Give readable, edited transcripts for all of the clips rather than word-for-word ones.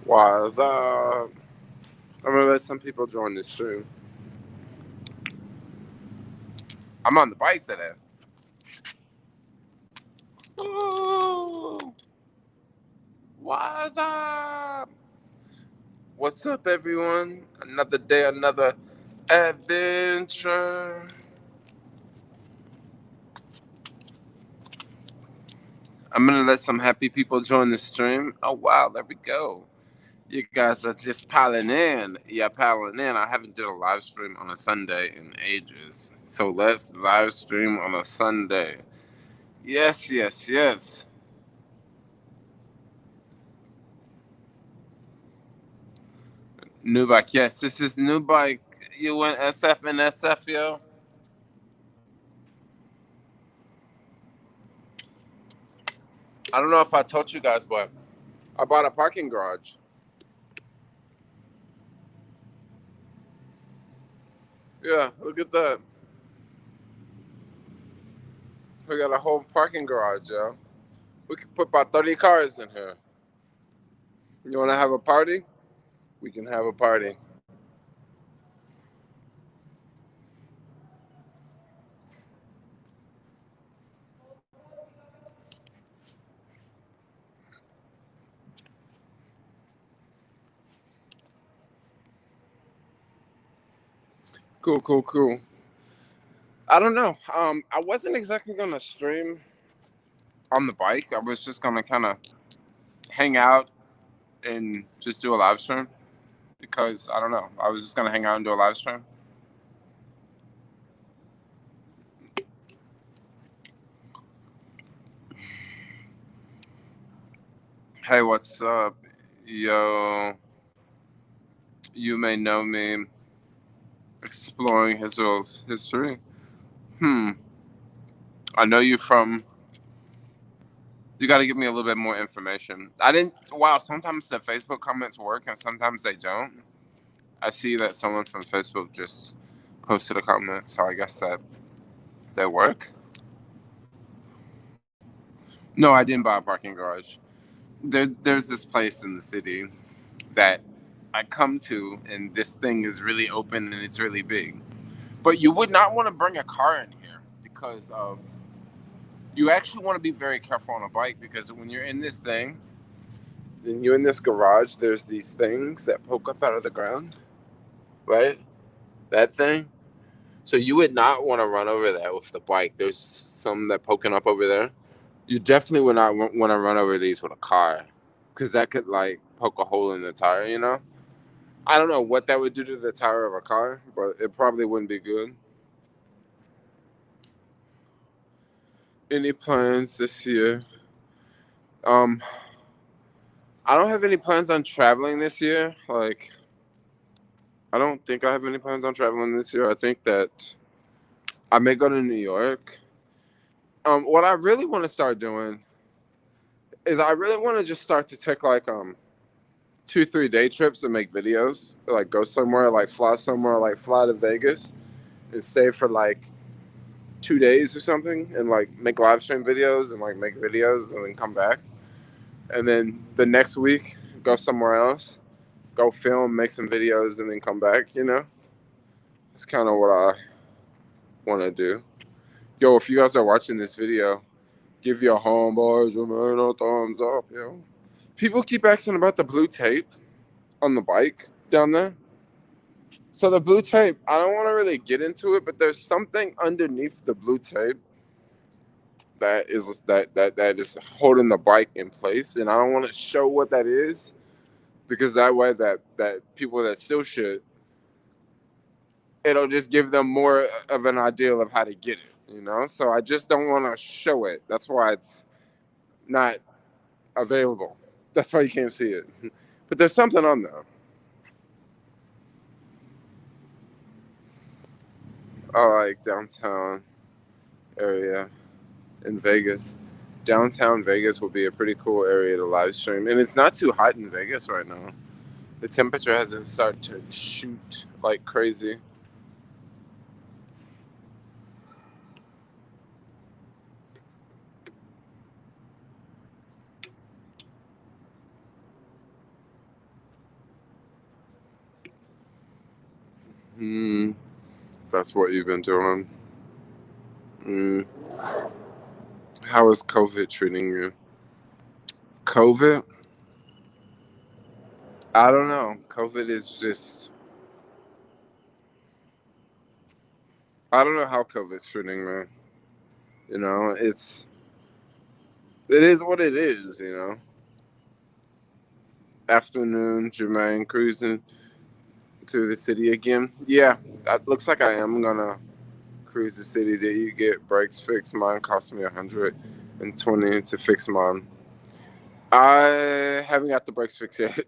Was I'm gonna let some people join the stream. I'm on the bike today. Ooh, what's up? What's up, everyone? Another day, another adventure. I'm gonna let some happy people join the stream. Oh wow, there we go. You guys are just piling in. Yeah, piling in. I haven't did a live stream on a Sunday in ages. So let's live stream on a Sunday. Yes, yes, yes. New bike. Yes, this is new bike. You went SF and SF, yo? I don't know if I told you guys, but I bought a parking garage. Yeah, look at that. We got a whole parking garage, yo. We could put about 30 cars in here. You want to have a party? We can have a party. Cool, cool, cool. I don't know. I wasn't exactly gonna stream on the bike. I was just gonna kind of hang out and just do a live stream because I don't know. I was just gonna hang out and do a live stream. Hey, what's up, yo? You may know me. Exploring Israel's history. I know you from. You got to give me a little bit more information. I didn't. Wow. Sometimes the Facebook comments work and sometimes they don't. I see that someone from Facebook just posted a comment, so I guess that they work. No, I didn't buy a parking garage. There's this place in the city that I come to, and this thing is really open and it's really big. But you would not want to bring a car in here because of. You actually want to be very careful on a bike because when you're in this thing, and you're in this garage, there's these things that poke up out of the ground, right? That thing. So you would not want to run over that with the bike. There's some that poking up over there. You definitely would not want to run over these with a car because that could like poke a hole in the tire, you know? I don't know what that would do to the tire of a car, but it probably wouldn't be good. Any plans this year? Um, I don't have any plans on traveling this year. Like, I don't think I have any plans on traveling this year. I think that I may go to New York. What I really want to start doing is I really want to just start to take like 2-3 day trips and make videos. Like go somewhere, like fly somewhere, like fly to Vegas and stay for like 2 days or something, and like make live stream videos and like make videos and then come back. And then the next week go somewhere else, go film, make some videos, and then come back. You know, it's kind of what I want to do. Yo, if you guys are watching this video, give your homeboys a thumbs up, yo. People keep asking about the blue tape on the bike down there. So the blue tape, I don't want to really get into it, but there's something underneath the blue tape that is holding the bike in place, and I don't want to show what that is because that way that people that still should, it'll just give them more of an idea of how to get it, you know. So I just don't want to show it. That's why it's not available. That's why you can't see it. But there's something on there. I like downtown area in Vegas. Downtown Vegas would be a pretty cool area to live stream, and it's not too hot in Vegas right now. The temperature hasn't started to shoot like crazy. That's what you've been doing. Mm. How is COVID treating you? COVID? I don't know. COVID is just. I don't know how COVID's treating me. You know, it is what it is. You know. Afternoon, Jermaine cruising through the city again. Yeah, that looks like I am gonna cruise the city. Did you get brakes fixed? Mine cost me $120 to fix mine. I haven't got the brakes fixed yet,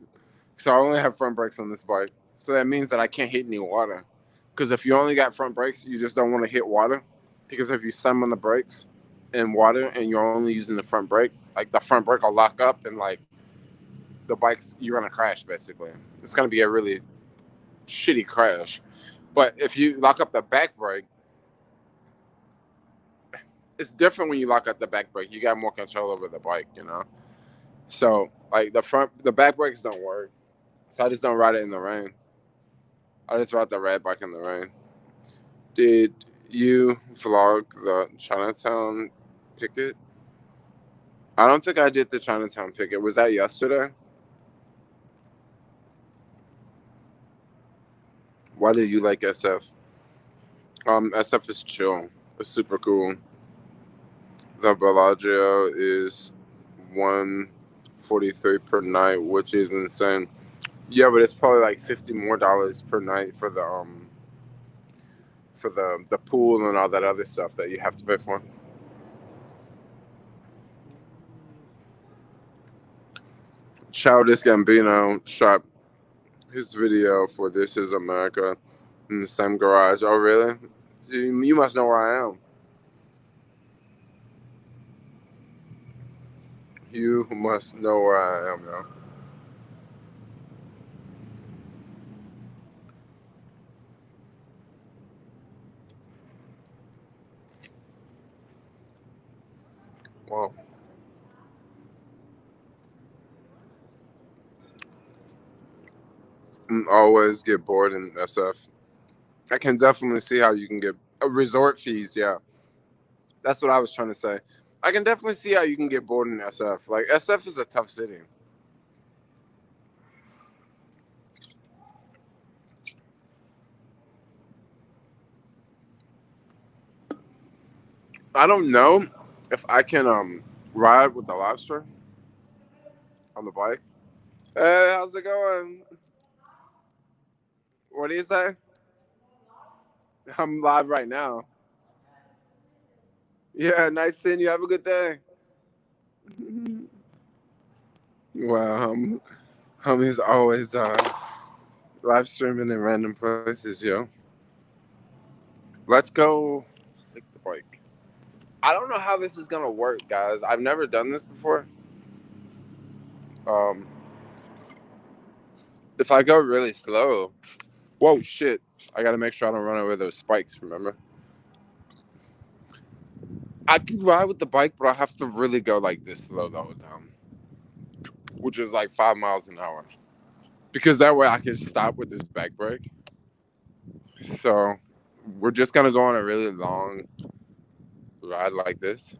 so I only have front brakes on this bike. So that means that I can't hit any water. Because if you only got front brakes, you just don't want to hit water. Because if you slam on the brakes in water and you're only using the front brake, like the front brake will lock up and like the bike's you're gonna crash basically. It's gonna be a really shitty crash. But if you lock up the back brake, it's different when you lock up the back brake. You got more control over the bike, you know. So like the back brakes don't work. So I just don't ride it in the rain. I just ride the red bike in the rain. Did you vlog the Chinatown picket? I don't think I did the Chinatown picket. Was that yesterday? Why do you like SF? SF is chill. It's super cool. The Bellagio is 143 per night, which is insane. Yeah, but it's probably like $50 more per night for the pool and all that other stuff that you have to pay for. Childish Gambino shot his video for This Is America in the same garage. Oh, really? You must know where I am. You must know where I am now. Well, always get bored in SF. I can definitely see how you can get resort fees. Yeah, that's what I was trying to say. I can definitely see how you can get bored in SF. Like SF is a tough city. I don't know if I can ride with the lobster on the bike. Hey, how's it going? What do you say? I'm live right now. Yeah, nice seeing you. Have a good day. Wow, homie's always live streaming in random places, yo. Let's go take the bike. I don't know how this is gonna work, guys. I've never done this before. Um, if I go really slow, whoa, shit! I gotta make sure I don't run over those spikes. Remember, I can ride with the bike, but I have to really go like this slow the whole time, which is like 5 miles an hour. Because that way I can stop with this back brake. So we're just gonna go on a really long ride like this.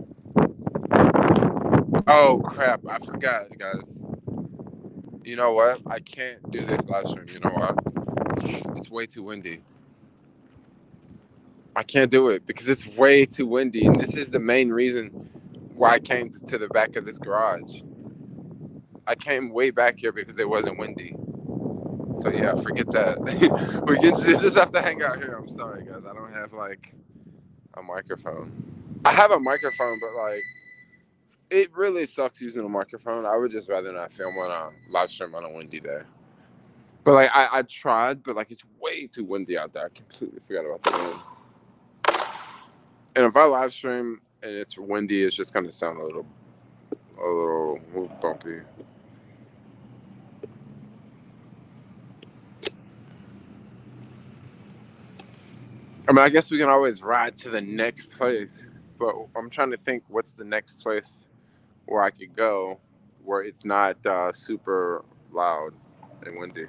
Oh crap! I forgot, guys. You know what? I can't do this live stream. You know what? It's way too windy. I can't do it because it's way too windy, and this is the main reason why I came to the back of this garage. I came way back here because it wasn't windy. So yeah, forget that. We can just have to hang out here. I'm sorry, guys. I don't have like a microphone. I have a microphone, but like it really sucks using a microphone. I would just rather not film on a live stream on a windy day. But like I tried, but like it's way too windy out there. I completely forgot about the wind. And if I live stream and it's windy, it's just gonna sound a little bumpy. I mean, I guess we can always ride to the next place, but I'm trying to think what's the next place where I could go where it's not super loud and windy.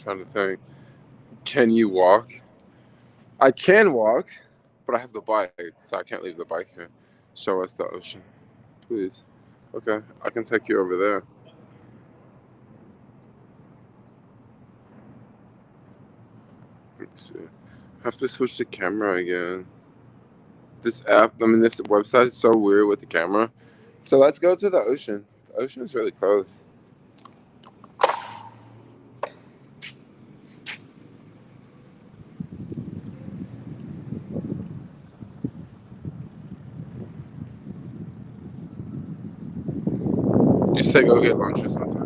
trying to think. Can you walk? I can walk, but I have the bike, so I can't leave the bike here. Show us the ocean, please. Okay, I can take you over there. Let's see. I have to switch the camera again. This this website is so weird with the camera. So let's go to the ocean. The ocean is really close. You say go get lunch or something?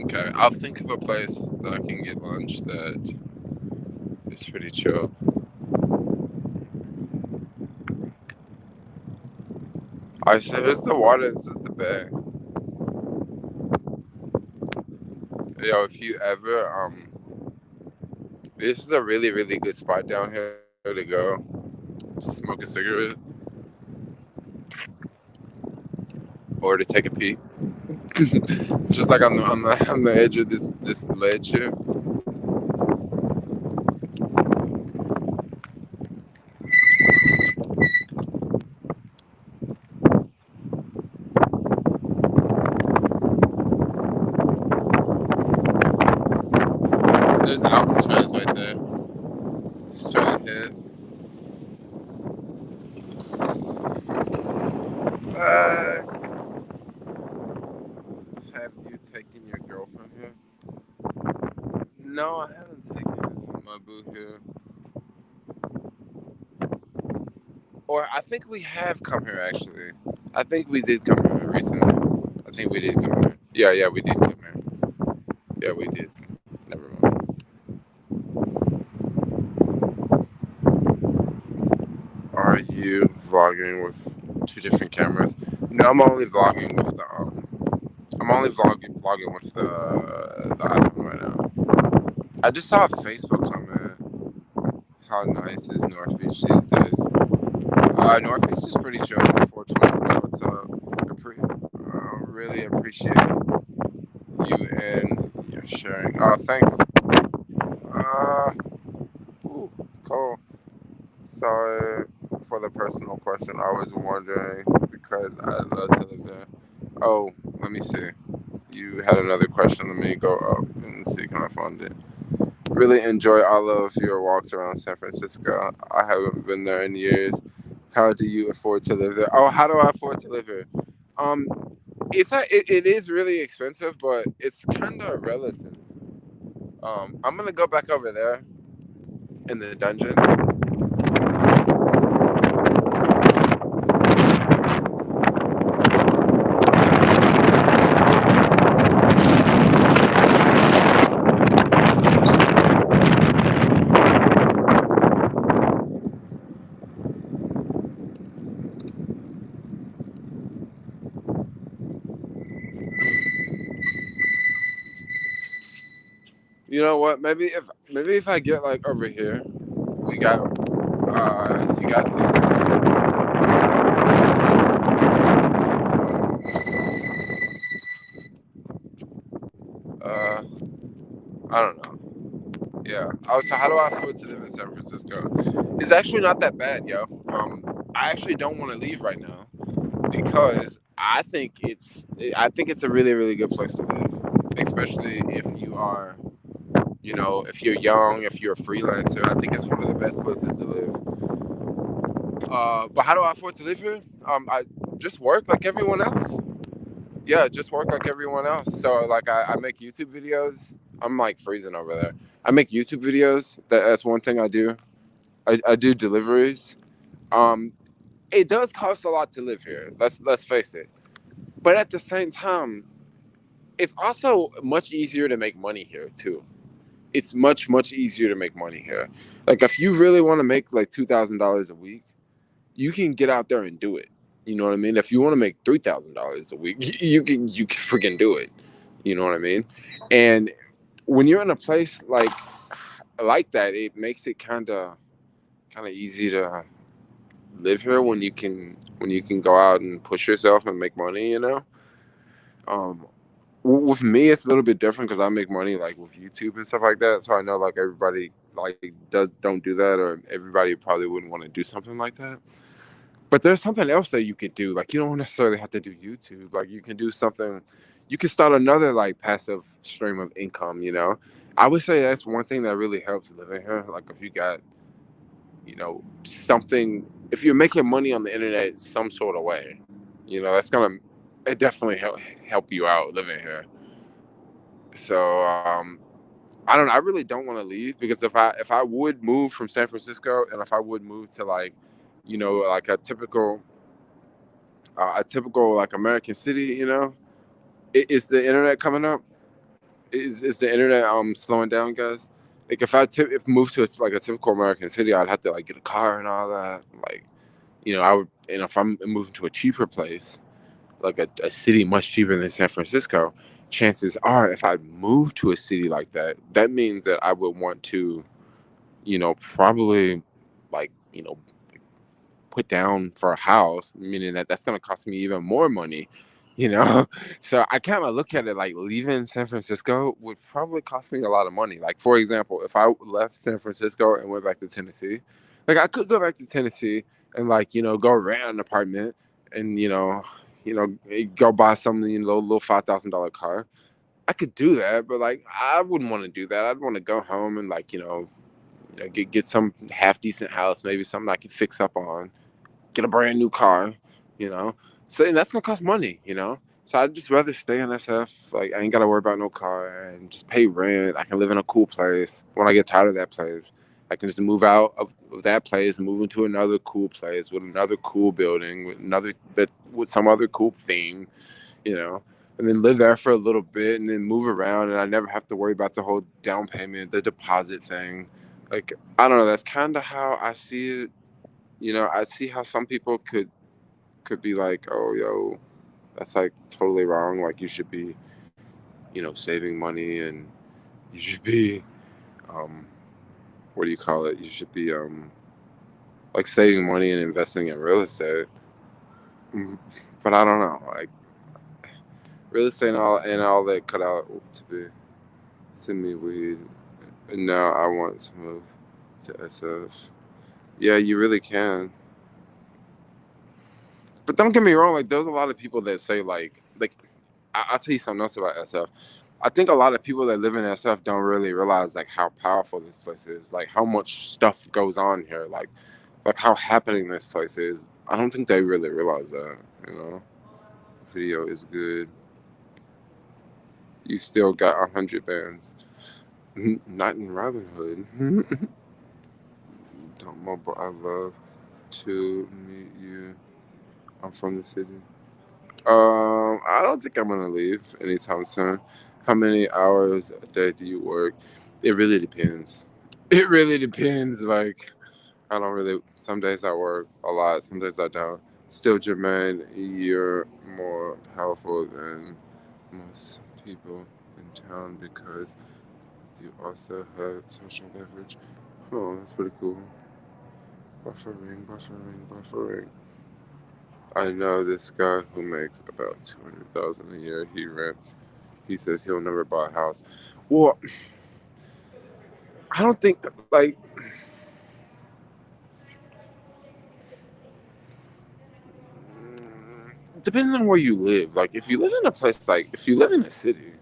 Okay, I'll think of a place that I can get lunch that is pretty chill. I said, it's the water, this is the bay. Yo, if you ever, this is a really, really good spot down here to go to smoke a cigarette or to take a peek. Just like on the edge of this ledge here. There's Alcatraz right there. Straight ahead. Have you taken your girlfriend here? No, I haven't taken my boo here. Or I think we have come here actually. I think we did come here recently. I think we did come here. Yeah, we did come here. Yeah, we did. Never mind. Are you vlogging with two different cameras? No, I'm only vlogging with the vlogging with the iPhone right now. I just saw a Facebook comment. How nice is North Beach these days? North Beach is pretty chill. 420. What's up? Really appreciate you and your sharing. Oh, thanks. It's cool. Sorry for the personal question. I was wondering because I'd love to live there. Oh, let me see. You had another question. Let me go up and see can I find it. Really enjoy all of your walks around San Francisco. I haven't been there in years. How do you afford to live there? Oh, how do I afford to live here? It is really expensive, but it's kind of relative. I'm gonna go back over there in the dungeon. You know what? Maybe if I get like over here, we got you guys can still see it. I don't know. Yeah. Oh, so how do I afford to live in San Francisco? It's actually not that bad, yo. I actually don't want to leave right now because I think it's a really, really good place to live, especially if you are, if you're young, if you're a freelancer. I think it's one of the best places to live. But how do I afford to live here? I just work like everyone else. Yeah, just work like everyone else. So like I make YouTube videos. I'm like freezing over there. I make YouTube videos. That's one thing I do. I do deliveries. It does cost a lot to live here. Let's face it. But at the same time, it's also much easier to make money here too. It's much easier to make money here. Like if you really want to make like $2,000 a week, you can get out there and do it. You know what I mean? If you want to make $3,000 a week, you can freaking do it. You know what I mean? And when you're in a place like that, it makes it kind of easy to live here when you can go out and push yourself and make money. With me, it's a little bit different because I make money like with YouTube and stuff like that. So I know like everybody like don't do that, or everybody probably wouldn't want to do something like that. But there's something else that you could do. Like you don't necessarily have to do YouTube. Like you can do something. You can start another like passive stream of income. I would say that's one thing that really helps living here. Like if you got something. If you're making money on the internet some sort of way, that's gonna it definitely help you out living here. So I don't know. I really don't want to leave because if I would move from San Francisco, and if I would move to like, like a typical like American city, is the internet coming up? Is the internet slowing down, guys? Like if move to like a typical American city, I'd have to like get a car and all that. Like, I would, and if I'm moving to a cheaper place, like a city much cheaper than San Francisco, chances are if I move to a city like that, that means that I would want to, probably like, put down for a house, meaning that that's going to cost me even more money, you know? So I kind of look at it like leaving San Francisco would probably cost me a lot of money. Like, for example, if I left San Francisco and went back to Tennessee, like I could go back to Tennessee and like, go rent an apartment and, go buy some, little $5,000 car. I could do that, but like, I wouldn't want to do that. I'd want to go home and like, get some half decent house, maybe something I can fix up on, get a brand new car, you know. So and that's gonna cost money. So I'd just rather stay in SF. Like I ain't gotta worry about no car and just pay rent. I can live in a cool place. When I get tired of that place, I can just move out of that place and move into another cool place with another cool building, with some other cool thing, you know. And then live there for a little bit and then move around, and I never have to worry about the whole down payment, the deposit thing. Like I don't know, that's kind of how I see it. I see how some people could be like, oh, yo, that's like totally wrong. Like you should be, saving money, and you should be, um, what do you call it? You should be, like saving money and investing in real estate. Mm, But I don't know, like real estate and all that cut out to be send me weed, and now I want to move to SF. Yeah, you really can. But don't get me wrong, like there's a lot of people that say like I'll tell you something else about SF. I think a lot of people that live in SF don't really realize like how powerful this place is, like how much stuff goes on here, like how happening this place is. I don't think they really realize that, you know. Video is good. You still got 100 bands. Not in Robin Hood. Don't mobile. I love to meet you. I'm from the city. I don't think I'm gonna leave anytime soon. How many hours a day do you work? It really depends. It really depends. Like I don't really. Some days I work a lot. Some days I don't. Still, Jermaine, you're more powerful than most people in town because you also have social leverage. Oh, that's pretty cool. Buffering, buffering, buffering. I know this guy who makes about 200,000 a year. He rents. He says he'll never buy a house. Well, I don't think like depends on where you live. Like if you live in a place like if you live in a city,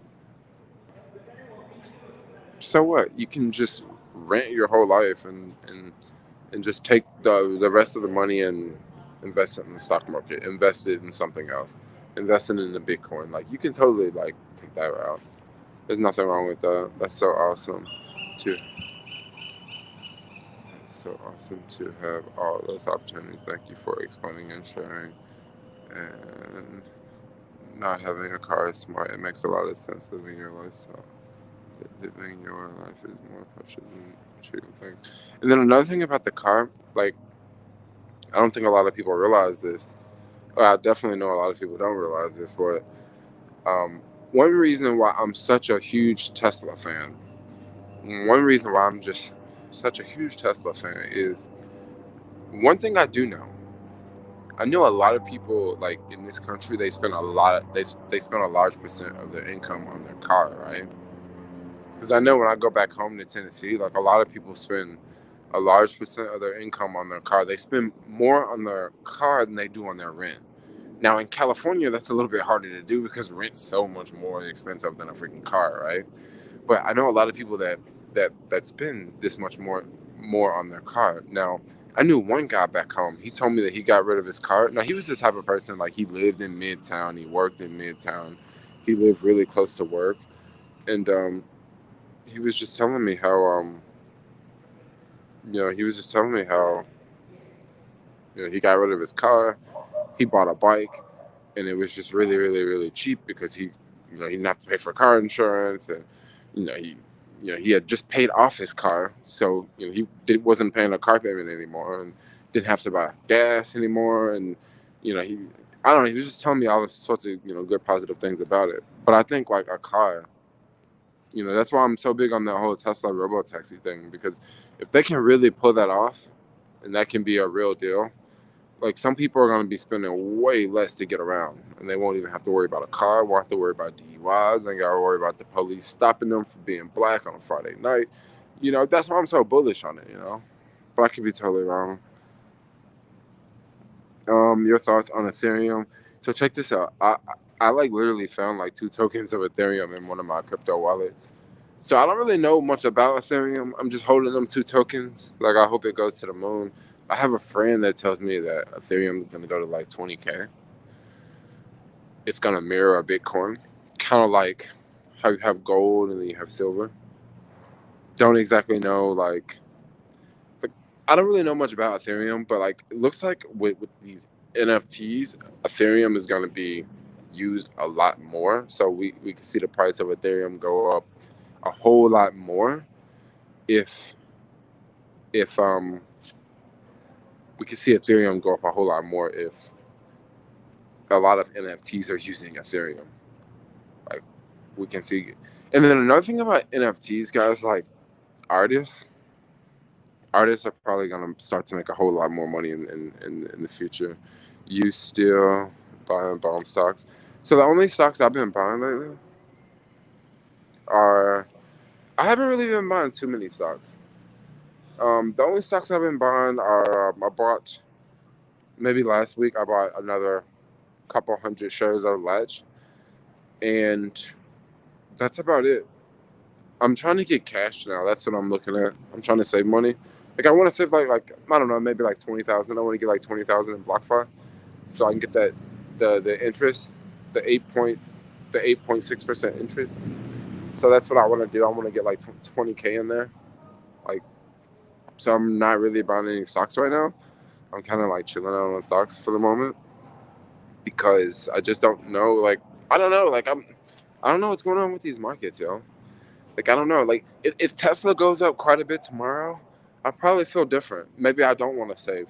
so what? You can just rent your whole life and just take the rest of the money and invest it in the stock market, invest it in something else, invest it in the Bitcoin. Like you can totally like take that route. There's nothing wrong with that. That's so awesome to so awesome to have all those opportunities. Thank you for explaining and sharing. And not having a car is smart. It makes a lot of sense living your lifestyle. Living your life is more precious than material things. And then another thing about the car, like I don't think a lot of people realize this. Well, I definitely know a lot of people don't realize this, but um, one reason why I'm such a huge Tesla fan, one reason why I'm just such a huge Tesla fan is one thing I do know. I know a lot of people like in this country they spend a lot. They spend a large percent of their income on their car, right? Because I know when I go back home to Tennessee, like a lot of people spend a large percent of their income on their car. They spend more on their car than they do on their rent. Now in California, that's a little bit harder to do because rent's so much more expensive than a freaking car, right? But I know a lot of people that spend this much more on their car. Now, I knew one guy back home. He told me that he got rid of his car. Now, he was the type of person like he lived in Midtown. He worked in Midtown. He lived really close to work, and he was just telling me how he was just telling me how he got rid of his car. He bought a bike, and it was just really, really, really cheap because he didn't have to pay for car insurance, and you know he he had just paid off his car, so wasn't paying a car payment anymore, and didn't have to buy gas anymore, and he I don't know, he was just telling me all sorts of good positive things about it. But I think like a car, that's why I'm so big on that whole Tesla robo taxi thing, because if they can really pull that off, and that can be a real deal, like some people are going to be spending way less to get around, and they won't even have to worry about a car, won't have to worry about DUIs, ain't got to worry about the police stopping them for being black on a Friday night. That's why I'm so bullish on it. But I could be totally wrong. Your thoughts on Ethereum? So check this out. I like literally found like 2 tokens of Ethereum in one of my crypto wallets. So I don't really know much about Ethereum. I'm just holding them 2 tokens. Like I hope it goes to the moon. I have a friend that tells me that Ethereum is going to go to like 20K. It's going to mirror a Bitcoin, kind of like how you have gold and then you have silver. Don't exactly know like I don't really know much about Ethereum, but like it looks like with these NFTs, Ethereum is going to be used a lot more. So we can see the price of Ethereum go up a whole lot more if we can see Ethereum go up a whole lot more if a lot of NFTs are using Ethereum. Like we can see. And then another thing about NFTs, guys, like artists are probably gonna start to make a whole lot more money in the future. You still buying bomb stocks. So the only stocks I've been buying lately are I haven't really been buying too many stocks. The only stocks I've been buying are I bought maybe last week I bought another couple hundred shares of Latch, and that's about it. I'm trying to get cash now. That's what I'm looking at. I'm trying to save money. Like I want to save like I don't know, maybe like 20,000. I want to get like 20,000 in BlockFi, so I can get that the interest, the 8.6% interest. So that's what I want to do. I want to get like 20K in there. Like, so I'm not really buying any stocks right now. I'm kind of like chilling out on stocks for the moment because I just don't know. Like I don't know. Like I don't know what's going on with these markets, yo. Like I don't know. Like if Tesla goes up quite a bit tomorrow, I probably feel different. Maybe I don't want to save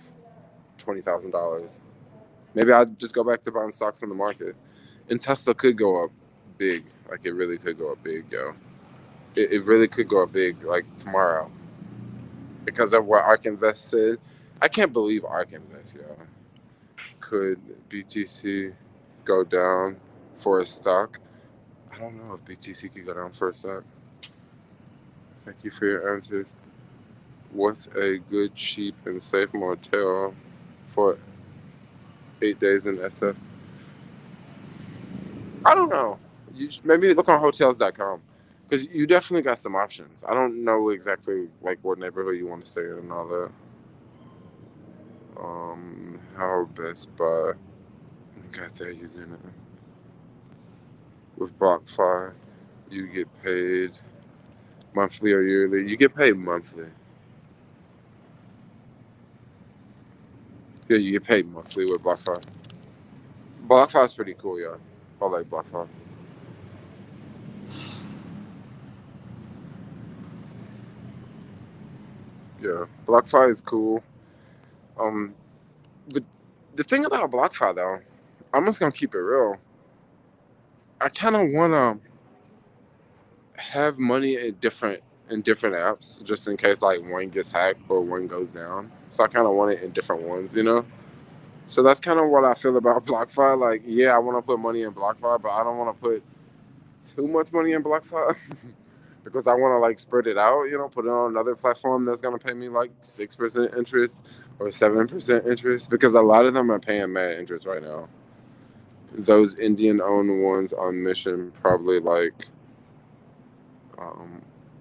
$20,000. Maybe I just go back to buying stocks in the market. And Tesla could go up big. Like it really could go up big, yo. It really could go up big like tomorrow because of what ARK Invest said. I can't believe ARK Invest, yo. Could BTC go down for a stock? I don't know if BTC could go down for a stock. Thank you for your answers. What's a good, cheap, and safe motel for 8 days in SF? I don't know. You just maybe look on hotels.com because you definitely got some options. I don't know exactly like what neighborhood you want to stay in and all that. How Best Buy got they're using it with BlockFi. You get paid monthly or yearly. You get paid monthly. Yeah, you get paid monthly with BlockFi. BlockFi is pretty cool, yeah. I like BlockFi. Yeah, BlockFi is cool. But the thing about BlockFi though, I'm just gonna keep it real. I kind of wanna have money in different apps just in case like one gets hacked or one goes down. So I kind of want it in different ones. So that's kind of what I feel about BlockFi. Like, yeah, I want to put money in BlockFi, but I don't want to put too much money in BlockFi because I want to like spread it out, put it on another platform that's going to pay me like 6% interest or 7% interest, because a lot of them are paying mad interest right now. Those Indian owned ones on Mission probably like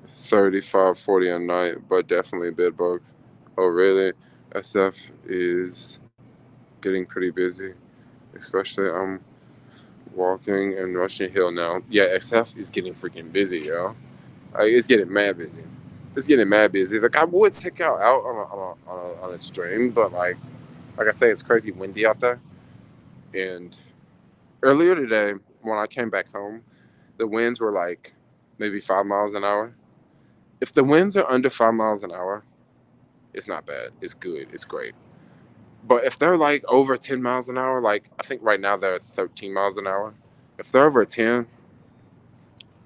35, 40 a night, but definitely bid bugs. Oh, really? SF is getting pretty busy, especially I'm walking and Russian Hill now. Yeah, SF is getting freaking busy, yo. It's getting mad busy. It's getting mad busy. Like, I would take y'all out on a stream, but like I say, it's crazy windy out there. And earlier today, when I came back home, the winds were like maybe 5 miles an hour. If the winds are under 5 miles an hour, it's not bad. It's good. It's great. But if they're like over 10 miles an hour, like I think right now they're 13 miles an hour. If they're over 10,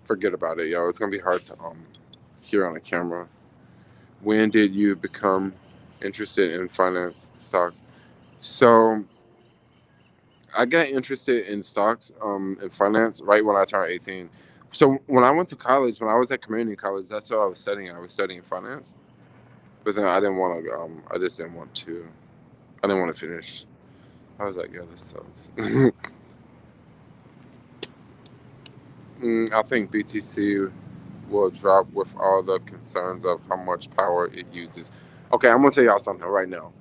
forget about it, yo. It's gonna be hard to hear on a camera. When did you become interested in finance stocks? So I got interested in stocks and finance right when I turned 18. So when I went to college, when I was at community college, that's what I was studying. I was studying finance, but then I didn't want to. I just didn't want to. I didn't want to finish. I was like, yo, this sucks. I think BTC will drop with all the concerns of how much power it uses. Okay, I'm gonna tell y'all something right now.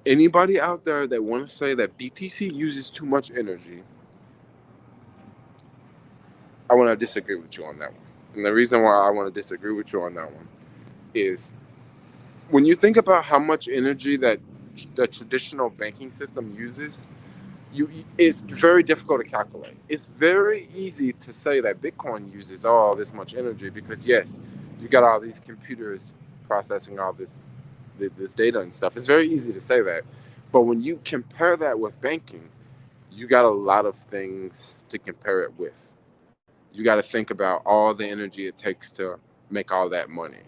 Anybody out there that want to say that BTC uses too much energy, I want to disagree with you on that one. And the reason why I want to disagree with you on that one is when you think about how much energy that the traditional banking system uses, it's very difficult to calculate. It's very easy to say that Bitcoin uses all this much energy because yes, you got all these computers processing all this data and stuff. It's very easy to say that. But when you compare that with banking, you got a lot of things to compare it with. You got to think about all the energy it takes to make all that money.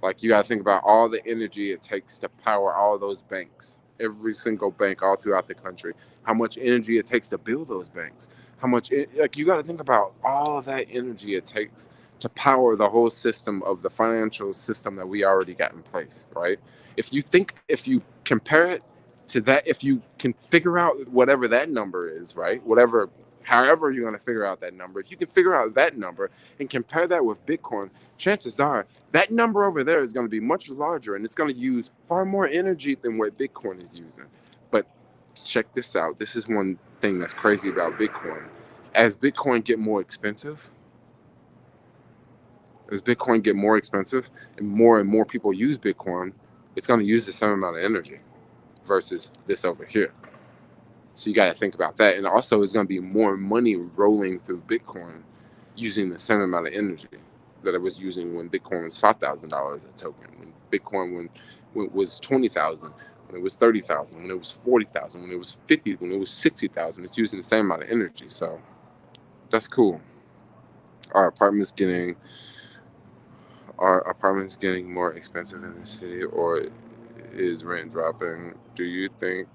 Like, you got to think about all the energy it takes to power all those banks, every single bank all throughout the country, how much energy it takes to build those banks, you got to think about all of that energy it takes to power the whole system of the financial system that we already got in place, right? If you compare it to that, if you can figure out whatever that number is, right? However you're going to figure out that number, if you can figure out that number and compare that with Bitcoin, chances are that number over there is going to be much larger and it's going to use far more energy than what Bitcoin is using. But check this out. This is one thing that's crazy about Bitcoin. As Bitcoin get more expensive and more people use Bitcoin, it's going to use the same amount of energy versus this over here. So you got to think about that. And also, it's going to be more money rolling through Bitcoin using the same amount of energy that it was using when Bitcoin was $5,000 a token, when Bitcoin when it was 20,000, when it was 30,000, when it was 40,000, when it was 50, when it was 60,000. It's using the same amount of energy. So that's cool. Our apartment's getting more expensive in the city, or is rent dropping? Do you think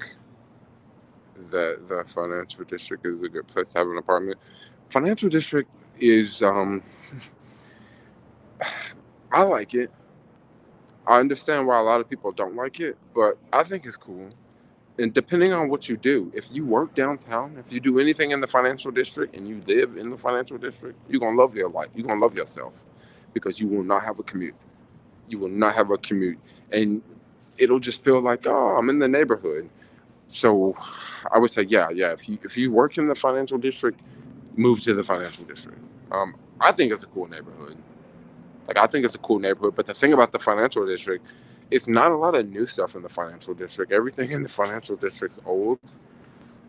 that the financial district is a good place to have an apartment? Financial district is I like it. I understand why a lot of people don't like it, but I think it's cool. And depending on what you do, if you work downtown, if you do anything in the financial district and you live in the financial district, you're gonna love your life. You're gonna love yourself because you will not have a commute. You will not have a commute. And it'll just feel like, oh, I'm in the neighborhood. So I would say, yeah. If you work in the financial district, move to the financial district. I think it's a cool neighborhood. I think it's a cool neighborhood. But the thing about the financial district, it's not a lot of new stuff in the financial district. Everything in the financial district's old,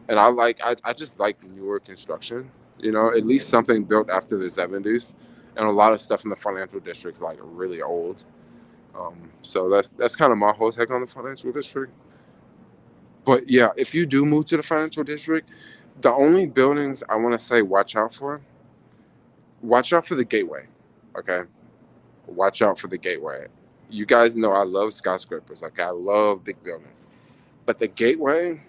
and I just like newer construction. At least something built after the '70s, and a lot of stuff in the financial district's like really old. So that's kind of my whole take on the financial district. But yeah, if you do move to the financial district, the only buildings I want to say watch out for the gateway. Okay, watch out for the gateway. You guys know I love skyscrapers. I love big buildings. But the Gateway,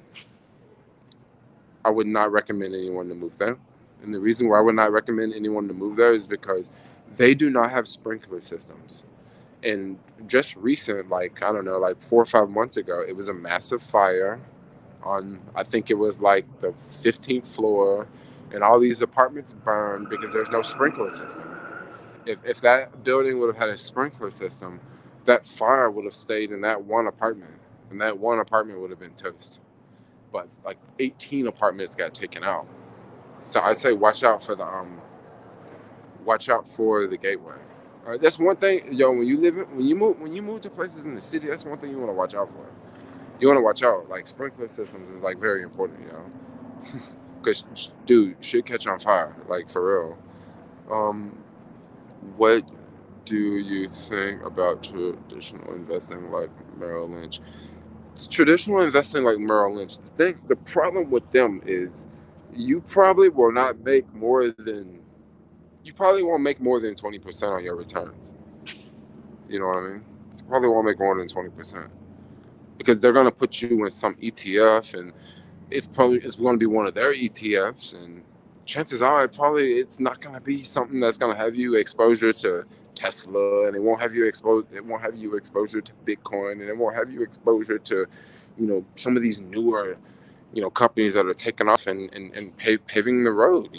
I would not recommend anyone to move there. And the reason why I would not recommend anyone to move there is because they do not have sprinkler systems. And just recent, like, I don't know, like 4 or 5 months ago, it was a massive fire on, I think it was like the 15th floor, and all these apartments burned because there's no sprinkler system. If that building would have had a sprinkler system, that fire would have stayed in that one apartment, and that one apartment would have been toast. But like 18 apartments got taken out. So I say watch out for the Gateway. All right, that's one thing, yo. When you move to places in the city, that's one thing you want to watch out for. You want to watch out. Like sprinkler systems is like very important, because dude, shit catch on fire, like for real. What do you think about traditional investing like Merrill Lynch? Traditional investing like Merrill Lynch. The problem with them is you probably will not make more than you probably won't make more than 20% on your returns. You know what I mean? You probably won't make more than 20% because they're gonna put you in some ETF, and it's going to be one of their ETFs, and chances are it's not going to be something that's going to have you exposure to Tesla, and it won't have you exposure to Bitcoin, and it won't have you exposure to some of these newer companies that are taking off and paving the road,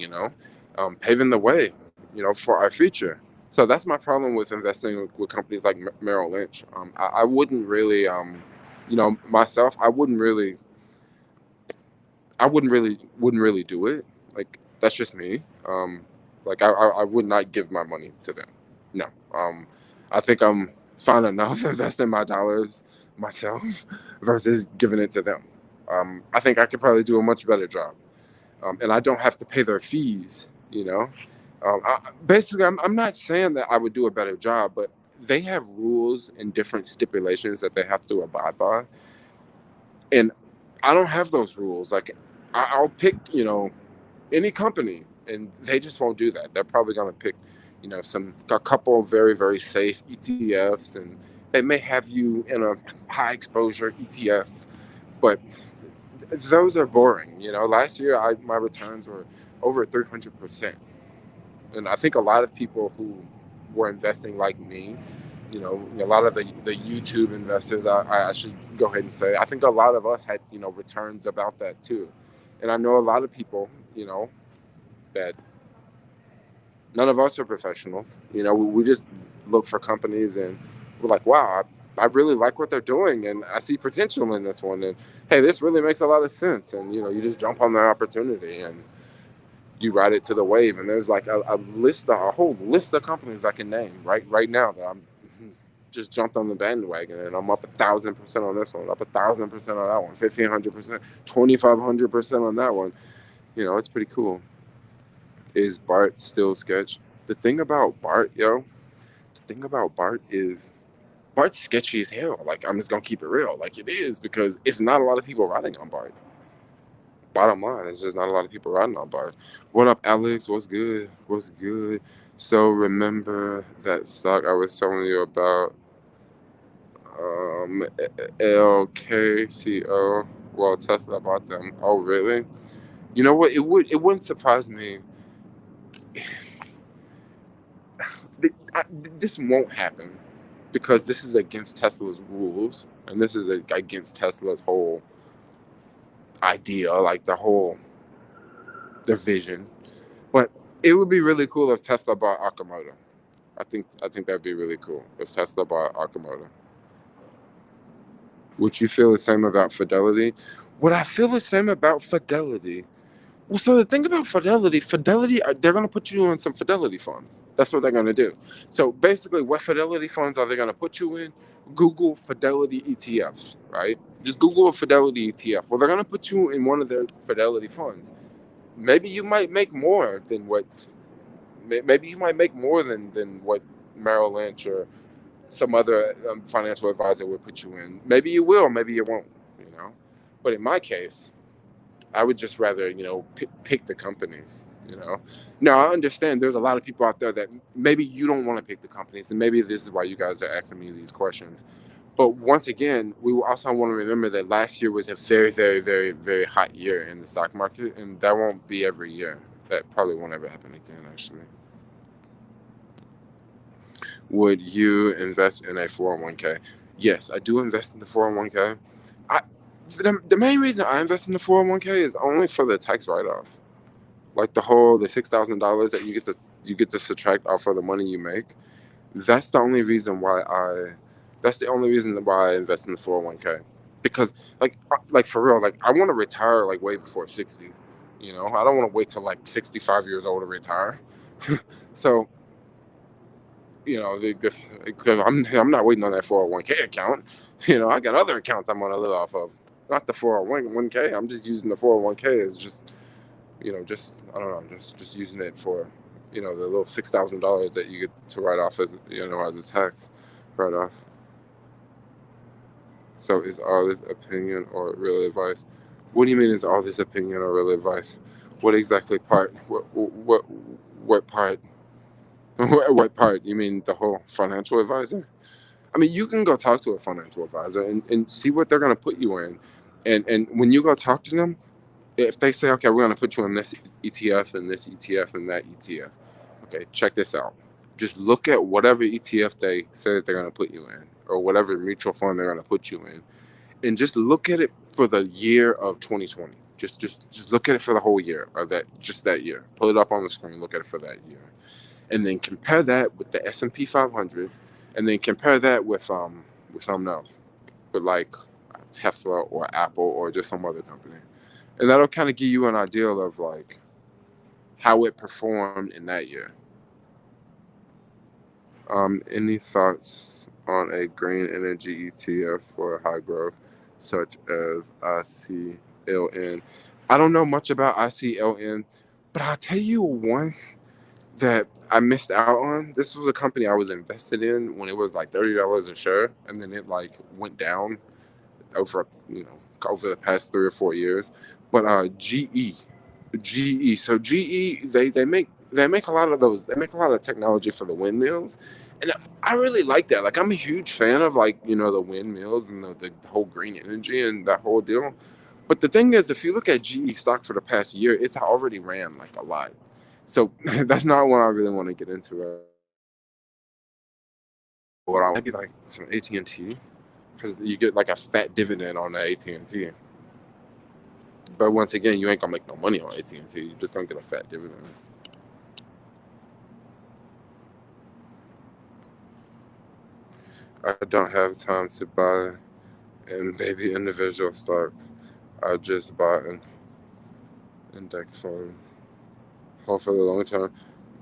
paving the way, for our future. So that's my problem with investing with companies like Merrill Lynch. I wouldn't really myself, wouldn't really do it. Like, that's just me. Like I would not give my money to them. No. I think I'm fine enough investing my dollars myself versus giving it to them. I think I could probably do a much better job. And I don't have to pay their fees, basically, I'm not saying that I would do a better job, but they have rules and different stipulations that they have to abide by. And I don't have those rules. Like, I'll pick, any company, and they just won't do that. They're probably going to pick, a couple of very, very safe ETFs, and they may have you in a high exposure ETF, but those are boring. Last year my returns were over 300%. And I think a lot of people who were investing like me, a lot of the YouTube investors, I should go ahead and say, I think a lot of us had, returns about that too. And I know a lot of people, that none of us are professionals. We just look for companies and we're like, wow, I really like what they're doing, and I see potential in this one. And hey, this really makes a lot of sense. And, you just jump on the opportunity and you ride it to the wave. And there's like a whole list of companies I can name right now that I'm just jumped on the bandwagon, and I'm up 1,000% on this one, up 1,000% on that one, 1,500%, 2,500% on that one. It's pretty cool. Is Bart still sketch? The thing about Bart is Bart's sketchy as hell. Like, I'm just gonna keep it real. Like, it is, because it's not a lot of people riding on Bart. Bottom line, it's just not a lot of people riding on Bart. What up, Alex? What's good? So remember that stock I was telling you about, LKCO? Well, Tesla bought them. Oh, really? You know what? It wouldn't surprise me. This won't happen because this is against Tesla's rules, and this is against Tesla's whole idea, like their vision. But it would be really cool if Tesla bought Akamoto. I think that'd be really cool if Tesla bought Akamoto. Would you feel the same about Fidelity? Would I feel the same about Fidelity? Well, so the thing about Fidelity, they're going to put you in some Fidelity funds. That's what they're going to do. So basically, what Fidelity funds are they going to put you in? Google Fidelity ETFs, right? Just Google a Fidelity ETF. Well, they're going to put you in one of their Fidelity funds. Maybe you might make more than what Merrill Lynch or some other financial advisor would put you in. Maybe you will, maybe you won't, But in my case, I would just rather, pick the companies, Now, I understand there's a lot of people out there that maybe you don't want to pick the companies, and maybe this is why you guys are asking me these questions. But once again, we also want to remember that last year was a very, very, very, very hot year in the stock market, and that won't be every year. That probably won't ever happen again, actually. Would you invest in a 401k? Yes, I do invest in the 401k. I, the main reason I invest in the 401k is only for the tax write-off. Like the $6,000 that you get to subtract off of the money you make. That's the only reason why I invest in the 401k. Because like for real, like I want to retire like way before 60. You know, I don't want to wait till like 65 years old to retire. So, you know, I'm not waiting on that 401k account. You know, I got other accounts I'm gonna live off of, not the 401k. I'm just using the 401k as just, you know, just I don't know, just using it for, you know, the little $6,000 that you get to write off as, you know, as a tax write off. So is all this opinion or real advice? What do you mean is all this opinion or real advice? What exactly part? What part? What part? You mean the whole financial advisor? I mean, you can go talk to a financial advisor and see what they're going to put you in. And when you go talk to them, if they say, okay, we're going to put you in this ETF and this ETF and that ETF, okay, check this out. Just look at whatever ETF they say that they're going to put you in, or whatever mutual fund they're going to put you in, and just look at it for the year of 2020. Just look at it for the whole year, or that year. Pull it up on the screen, look at it for that year, and then compare that with the S&P 500, and then compare that with something else, with like Tesla or Apple or just some other company, and that'll kind of give you an idea of like how it performed in that year. Any thoughts on a green energy ETF for high growth, such as ICLN? I don't know much about ICLN, but I'll tell you one that I missed out on. This was a company I was invested in when it was like $30 a share, and then it like went down over the past 3 or 4 years. But GE. So GE, they make a lot of those. They make a lot of technology for the windmills, and I really like that. Like I'm a huge fan of like, you know, the windmills and the whole green energy and that whole deal. But the thing is, if you look at GE stock for the past year, it's already ran like a lot. So that's not what I really want to get into. What I maybe like some AT&T, because you get like a fat dividend on that AT&T. But once again, you ain't gonna make no money on AT&T. You're just gonna get a fat dividend. I don't have time to buy in baby individual stocks. I just bought in index funds. Hold for the long term.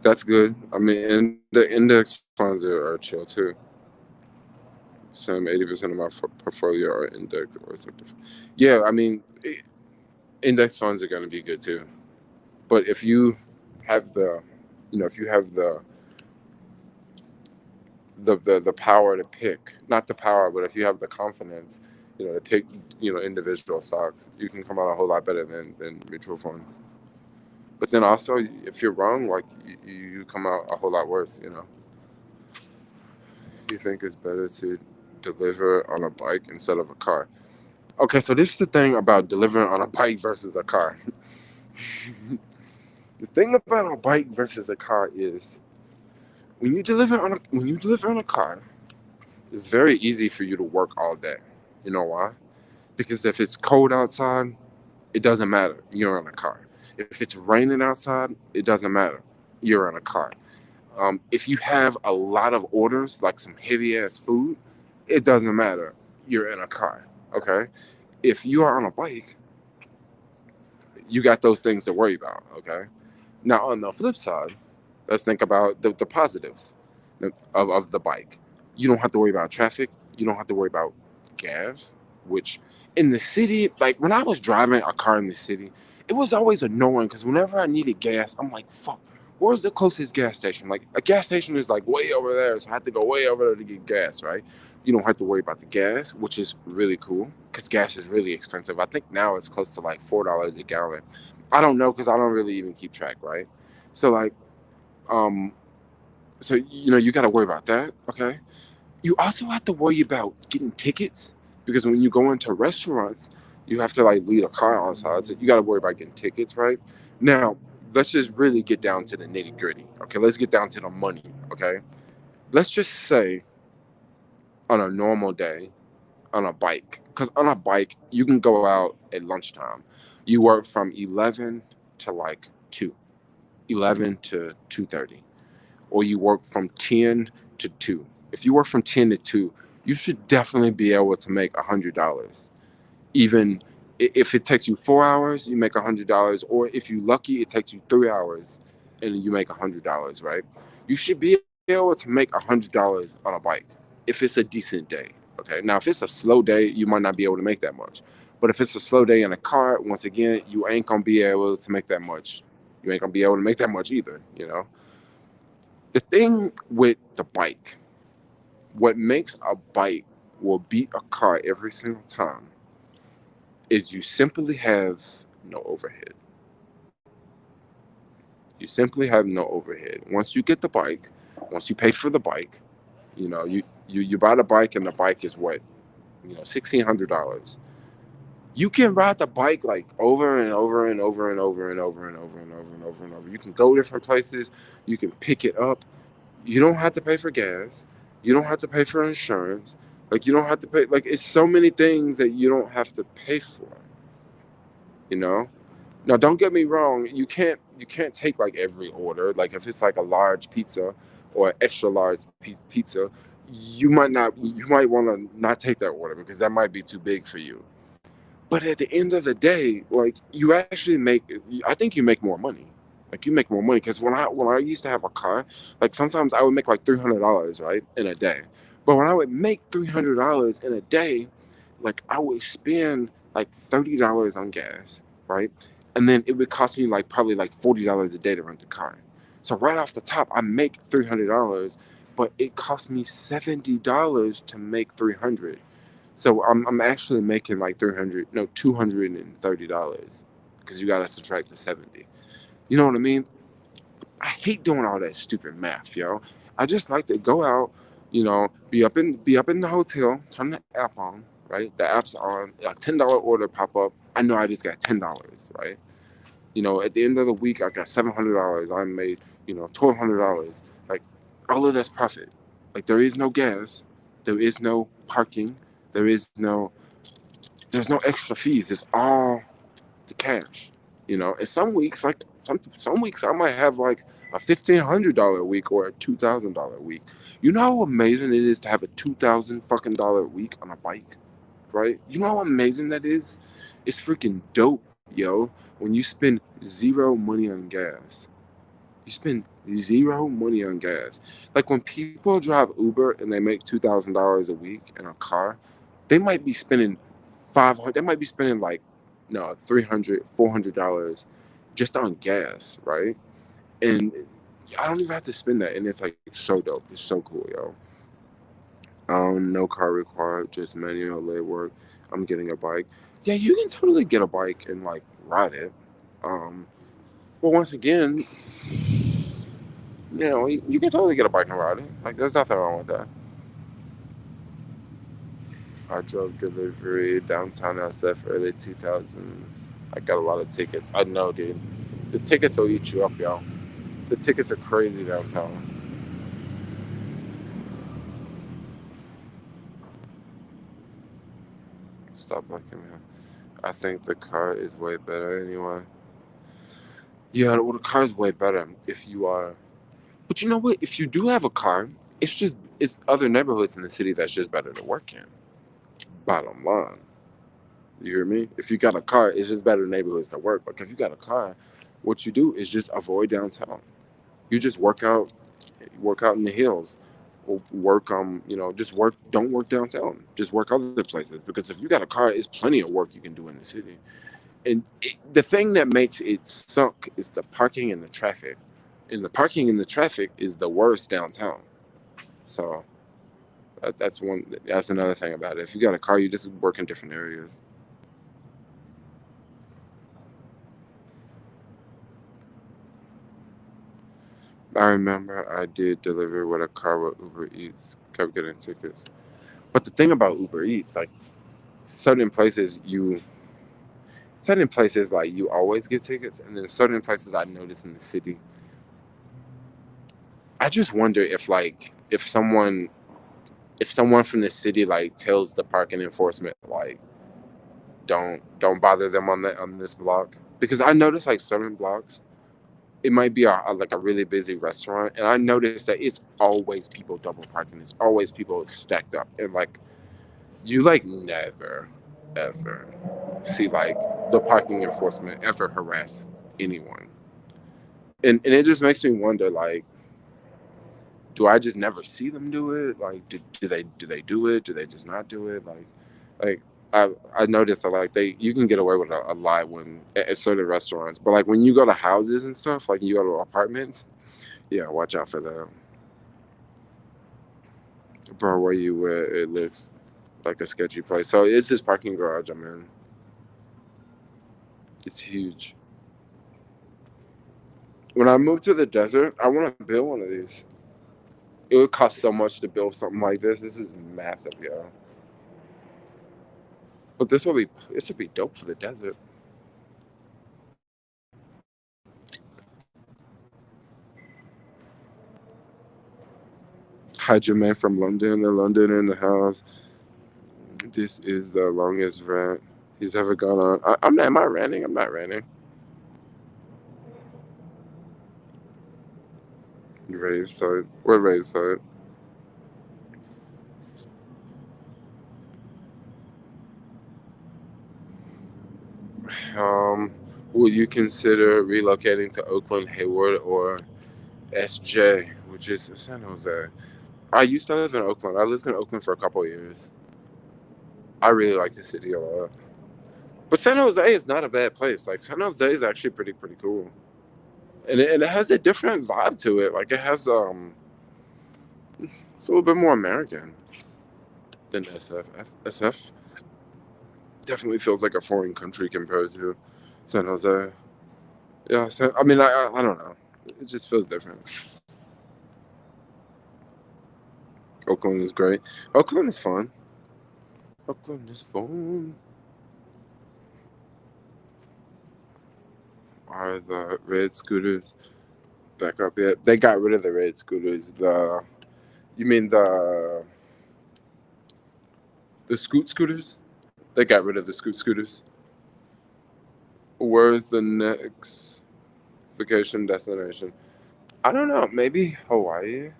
That's good. I mean, the index funds are chill too. Some 80% of my portfolio are index or something. Yeah, I mean, index funds are going to be good too. But if you have the power to pick, not the power, but if you have the confidence, you know, to pick, you know, individual stocks, you can come out a whole lot better than mutual funds. But then also, if you're wrong, like you come out a whole lot worse, you know. You think it's better to deliver on a bike instead of a car? Okay, so this is the thing about delivering on a bike versus a car. The thing about a bike versus a car is when you deliver on a car, it's very easy for you to work all day. You know why? Because if it's cold outside, it doesn't matter. You're in a car. If it's raining outside, it doesn't matter. You're in a car. If you have a lot of orders, like some heavy ass food, it doesn't matter. You're in a car. Okay. If you are on a bike, you got those things to worry about. Okay. Now, on the flip side, let's think about the positives of the bike. You don't have to worry about traffic. You don't have to worry about gas, which in the city, like when I was driving a car in the city, it was always annoying because whenever I needed gas, I'm like, fuck, where's the closest gas station? Like a gas station is like way over there, so I had to go way over there to get gas, right? You don't have to worry about the gas, which is really cool because gas is really expensive. I think now it's close to like $4 a gallon. I don't know because I don't really even keep track, right? So like, um, so you know you got to worry about that, okay? You also have to worry about getting tickets because when you go into restaurants, you have to like leave a car outside. So you got to worry about getting tickets, right? Now, let's just really get down to the nitty gritty. Okay, let's get down to the money. Okay, let's just say on a normal day on a bike, because on a bike you can go out at lunchtime. You work from 11 to like 2, 11 to 2:30, or you work from 10 to 2. If you work from 10 to 2, you should definitely be able to make $100. Even if it takes you 4 hours, you make $100, or if you're lucky, it takes you 3 hours and you make $100, right? You should be able to make $100 on a bike if it's a decent day. Okay. Now, if it's a slow day, you might not be able to make that much. But if it's a slow day in a car, once again, you ain't gonna be able to make that much. You ain't gonna be able to make that much either, you know? The thing with the bike, what makes a bike will beat a car every single time is you simply have no overhead. You simply have no overhead. Once you get the bike, once you pay for the bike, you buy the bike and the bike is what, $1,600. You can ride the bike like over and over and over and over and over and over and over and over and over. You can go different places. You can pick it up. You don't have to pay for gas. You don't have to pay for insurance. Like you don't have to pay. Like it's so many things that you don't have to pay for. You know. Now, don't get me wrong. You can't take like every order. Like if it's like a large pizza or extra large pizza, you might want to not take that order because that might be too big for you. But at the end of the day, like you actually I think you make more money. Like you make more money because when I used to have a car, like sometimes I would make like $300 right in a day. But when I would make $300 in a day, like I would spend like $30 on gas, right? And then it would cost me like probably like $40 a day to rent the car. So right off the top, I make $300, but it cost me $70 to make 300. So I'm actually making like 300, no, $230 because you got to subtract the 70. You know what I mean? I hate doing all that stupid math, yo. I just like to go out, be up in the hotel, turn the app on, right? The app's on, a $10 order pop up. I know I just got $10, right? At the end of the week, I got $700. I made, $1,200. Like all of that's profit. Like there is no gas, there is no parking, there is there's no extra fees. It's all the cash. And some weeks, like some weeks, I might have like a $1,500 week or a $2,000 week. You know how amazing it is to have a $2,000 week on a bike, right? You know how amazing that is. It's freaking dope, yo. When you spend zero money on gas, you spend zero money on gas. Like when people drive Uber and they make $2,000 a week in a car, they might be spending 500. They might be spending like no 300, $400 just on gas, right? And I don't even have to spend that, and it's like so dope. It's so cool, yo. No car required, just manual leg work. I'm getting a bike. Yeah, you can totally get a bike and like ride it. Um, but once again, you can totally get a bike and ride it. Like, there's nothing wrong with that. I drove delivery downtown SF early 2000s. I got a lot of tickets. I know, dude. The tickets will eat you up, y'all. The tickets are crazy downtown. Stop looking here. I think the car is way better anyway. Yeah, well, the car is way better if you are. But you know what? If you do have a car, it's other neighborhoods in the city that's just better to work in. Bottom line. You hear me? If you got a car, it's just better neighborhoods to work. Like if you got a car, what you do is just avoid downtown. You just work out in the hills, or work just work. Don't work downtown. Just work other places because if you got a car, it's plenty of work you can do in the city. And the thing that makes it suck is the parking and the traffic. And the parking and the traffic is the worst downtown. So that's one. That's another thing about it. If you got a car, you just work in different areas. I remember I did deliver with a car with Uber Eats, kept getting tickets. But the thing about Uber Eats, like certain places like you always get tickets, and then certain places I noticed in the city. I just wonder if like if someone from the city like tells the parking enforcement like don't bother them on this block, because I noticed like certain blocks it might be like a really busy restaurant, and I noticed that it's always people double parking. There's always people stacked up, and like you like never ever see like the parking enforcement ever harass anyone, and it just makes me wonder like, do I just never see them do it? Like, do they do it? Do they just not do it? Like I noticed that like you can get away with a lot when at certain restaurants, but like when you go to houses and stuff, like you go to apartments, yeah, watch out for that, bro. Where you at? It looks like a sketchy place. So it's this parking garage I'm in. It's huge. When I move to the desert, I want to build one of these. It would cost so much to build something like this. This is massive, yo. But this would be dope for the desert. Hide your man from London, the London in the house. This is the longest rant he's ever gone on. I'm not. Am I ranting? I'm not ranting. Rave side. What rave side? Um, would you consider relocating to Oakland, Hayward, or SJ, which is San Jose? I used to live in Oakland. I lived in Oakland for a couple of years. I really like the city a lot. But San Jose is not a bad place. Like San Jose is actually pretty cool, and it has a different vibe to it. Like it has it's a little bit more American than SF. SF definitely feels like a foreign country compared to San Jose. Yeah, so, I mean, I don't know. It just feels different. Oakland is great. Oakland is fun. Oakland is fun. Are the red scooters back up yet? They got rid of the red scooters. You mean the scooters? They got rid of the scooters. Where's the next vacation destination? I don't know. Maybe Hawaii.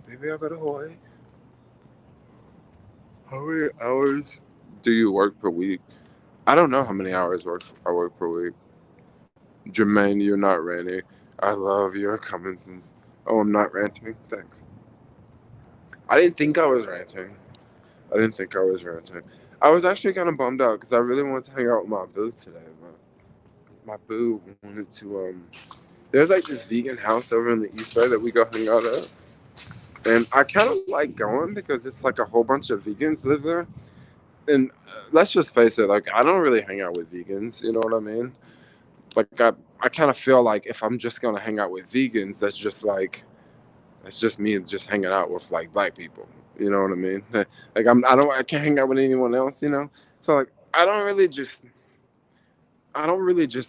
Maybe I'll go to Hawaii. How many hours do you work per week? I don't know how many hours I work per week. Jermaine, you're not ranting. I love your common sense. Oh, I'm not ranting. Thanks. I didn't think I was ranting. I didn't think I was ranting. I was actually kind of bummed out because I really wanted to hang out with my boo today, but my boo wanted to. There's like this vegan house over in the East Bay that we go hang out at, and I kind of like going because it's like a whole bunch of vegans live there. And let's just face it, like I don't really hang out with vegans. You know what I mean? Like I kind of feel like if I'm just gonna hang out with vegans, that's just me just hanging out with like black people. You know what I mean? Like I can't hang out with anyone else. You know? So like I don't really just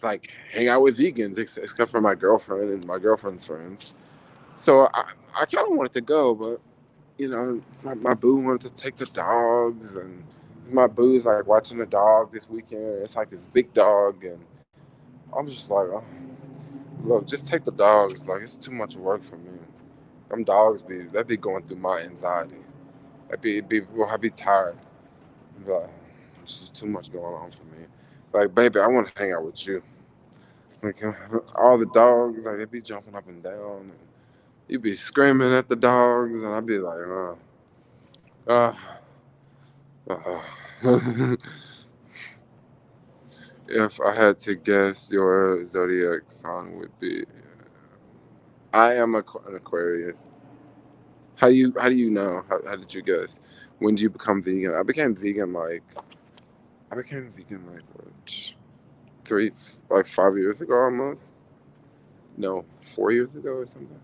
like hang out with vegans except for my girlfriend and my girlfriend's friends. So I kind of wanted to go, but you know, my boo wanted to take the dogs, and my boo's like watching the dog this weekend. It's like this big dog, and I'm just like, oh, look, just take the dogs. Like it's too much work for me. Them dogs be going through my anxiety. Well, I'd be tired. Like, it's just too much going on for me. Like, baby, I want to hang out with you. Like, all the dogs, like, they be jumping up and down. And you be screaming at the dogs, and I'd be like, uh, uh. If I had to guess, your zodiac sign would be. I am an Aquarius. How do you know? How did you guess? When did you become vegan? I became vegan like what, 5 years ago almost. No, 4 years ago or something.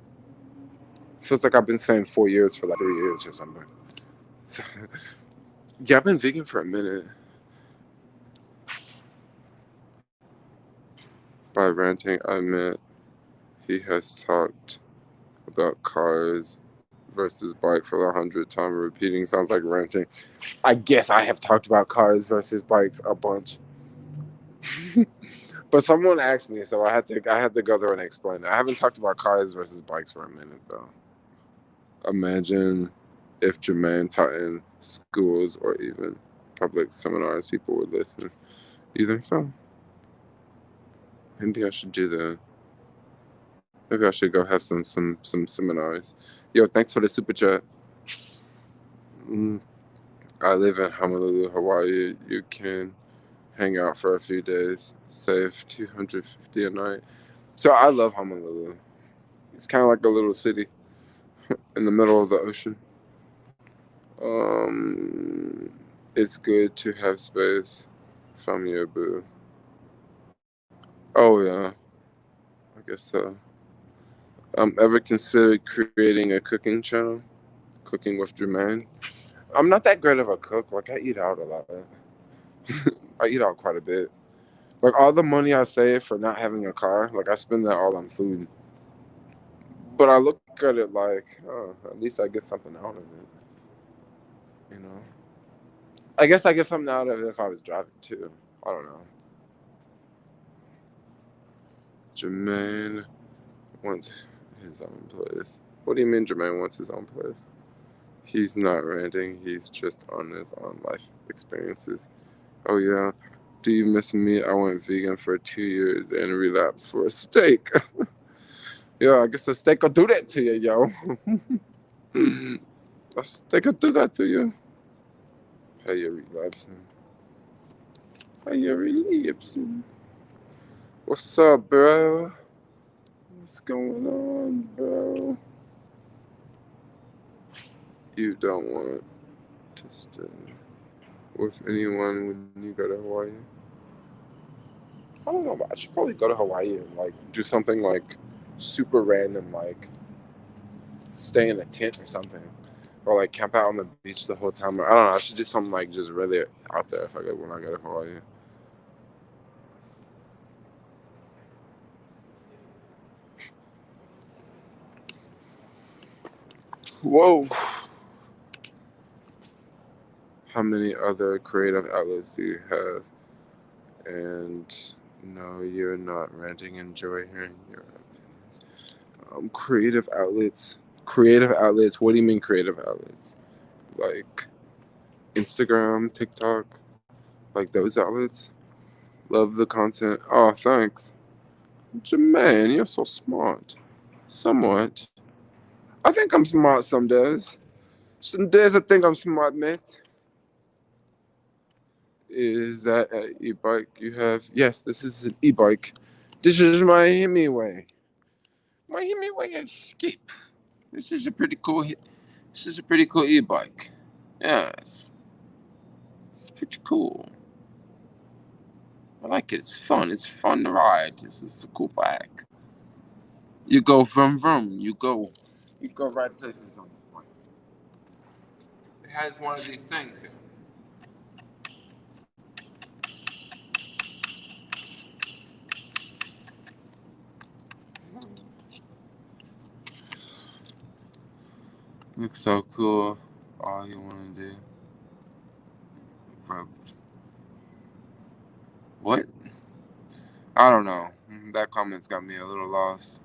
Feels like I've been saying 4 years for like 3 years or something. So, yeah, I've been vegan for a minute. By ranting, I meant he has talked about cars versus bike for the 100th time. Repeating sounds like ranting. I guess I have talked about cars versus bikes a bunch. But someone asked me, so I had to go there and explain it. I haven't talked about cars versus bikes for a minute though. Imagine if Jermaine taught in schools or even public seminars, people would listen. You think so? Maybe I should do that. Maybe I should go have some seminars. Yo, thanks for the super chat. I live in Honolulu, Hawaii. You can hang out for a few days, save $250 a night. So I love Honolulu. It's kind of like a little city in the middle of the ocean. It's good to have space from your boo. Oh yeah, I guess so. Ever considered creating a cooking channel? Cooking with Jermaine? I'm not that great of a cook. Like, I eat out a lot. I eat out quite a bit. Like, all the money I save for not having a car, like, I spend that all on food. But I look at it like, oh, at least I get something out of it. You know? I guess I get something out of it if I was driving, too. I don't know. Jermaine wants his own place. What do you mean Jermaine wants his own place? He's not ranting. He's just on his own life experiences. Oh, yeah. Do you miss me? I went vegan for 2 years and relapsed for a steak. Yeah, I guess a steak will do that to you, yo. A steak will do that to you. Hey, you're relapsing. Hey, you're relapsing. What's up, bro? What's going on, bro? You don't want to stay with anyone when you go to Hawaii? I don't know, but I should probably go to Hawaii and like do something like super random, like stay in a tent or something, or like camp out on the beach the whole time. I don't know. I should do something like just really out there if I go when I go to Hawaii. Whoa. How many other creative outlets do you have? And no, you're not ranting. Enjoy hearing your opinions. Creative outlets. Creative outlets. What do you mean creative outlets? Like Instagram, TikTok, like those outlets? Love the content. Oh, thanks. Jermaine, you're so smart. Somewhat. I think I'm smart some days. Some days I think I'm smart, mate. Is that an e-bike you have? Yes, this is an e-bike. This is my Hemingway. My Hemingway Escape. This is a pretty cool. This is a pretty cool e-bike. Yes, it's pretty cool. I like it. It's fun. It's fun to ride. This is a cool bike. You go vroom vroom. You go ride places on this bike. It has one of these things here. Looks so cool. All you want to do. What? I don't know. That comment's got me a little lost.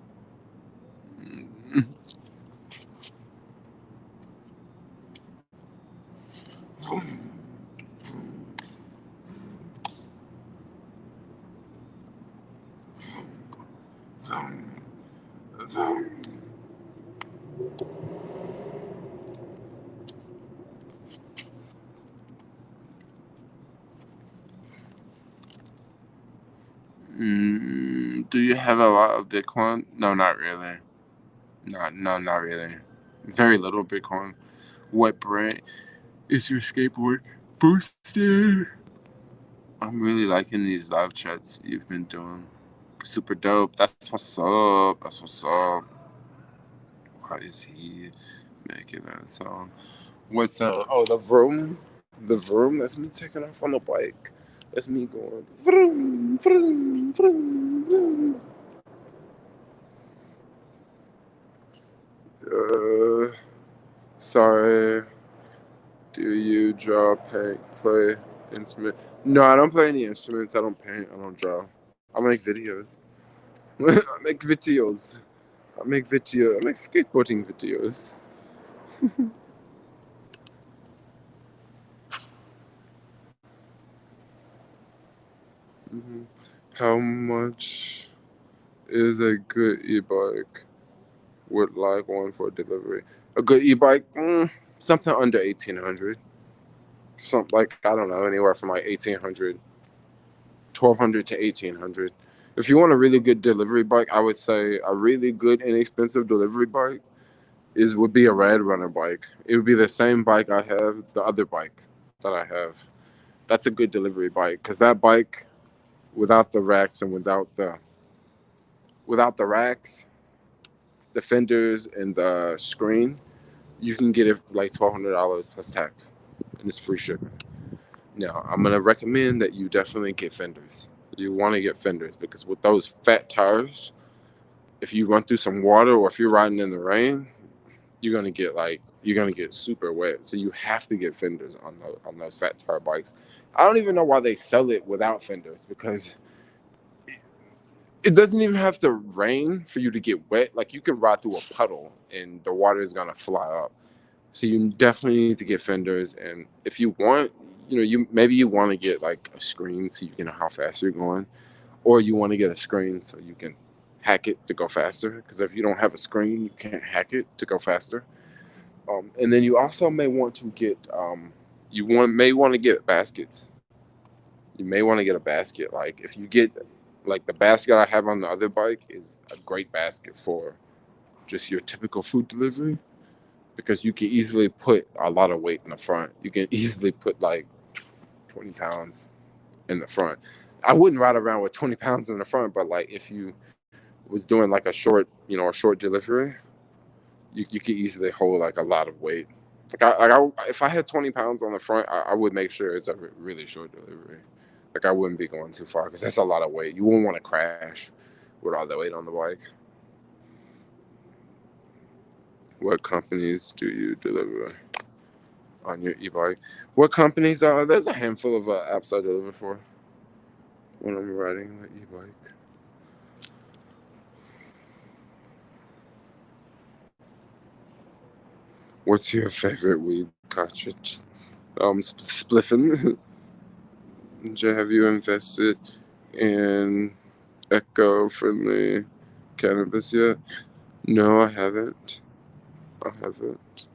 Do you have a lot of Bitcoin? No, not really. Not really. Very little Bitcoin. What brand is your skateboard boosted? I'm really liking these live chats you've been doing. Super dope. That's what's up. That's what's up. Why is he making that song? What's oh, the vroom? The vroom? That's me taking off on the bike. That's me going vroom, vroom, vroom, vroom. Sorry. Do you draw, paint, play instrument? No, I don't play any instruments. I don't paint. I don't draw. I make videos. I make videos. I make skateboarding videos. Mhm. How much is a good e-bike? Would like one for delivery. A good e-bike, something under 1,800. Something like, I don't know, anywhere from like 1,800, 1,200 to 1,800. If you want a really good delivery bike, I would say a really good inexpensive delivery bike would be a Red Runner bike. It would be the same bike I have, the other bike that I have. That's a good delivery bike because that bike, without the racks and without the racks, the fenders, and the screen, you can get it like $1,200 plus tax, and it's free shipping. Now, I'm gonna recommend that you definitely get fenders. You want to get fenders because with those fat tires, if you run through some water or if you're riding in the rain, you're gonna get super wet. So you have to get fenders on those fat tire bikes. I don't even know why they sell it without fenders because it doesn't even have to rain for you to get wet. Like you can ride through a puddle and the water is gonna fly up. So you definitely need to get fenders. And if you want, you want to get like a screen so you can know how fast you're going, or you want to get a screen so you can hack it to go faster. Because if you don't have a screen, you can't hack it to go faster. And then you also may want to get may want to get baskets. You may want to get a basket. Like if you get like the basket I have on the other bike is a great basket for just your typical food delivery because you can easily put a lot of weight in the front. You can easily put like 20 pounds in the front. I wouldn't ride around with 20 pounds in the front, but like if you was doing like a short delivery, you could easily hold like a lot of weight. If I had 20 pounds on the front, I would make sure it's a really short delivery. Like I wouldn't be going too far because that's a lot of weight. You wouldn't want to crash with all the weight on the bike. What companies do you deliver on your e-bike? What companies are? There's a handful of apps I deliver for when I'm riding the e-bike. What's your favorite weed cartridge? Spliffin. Have you invested in eco-friendly cannabis yet? No, I haven't. I haven't.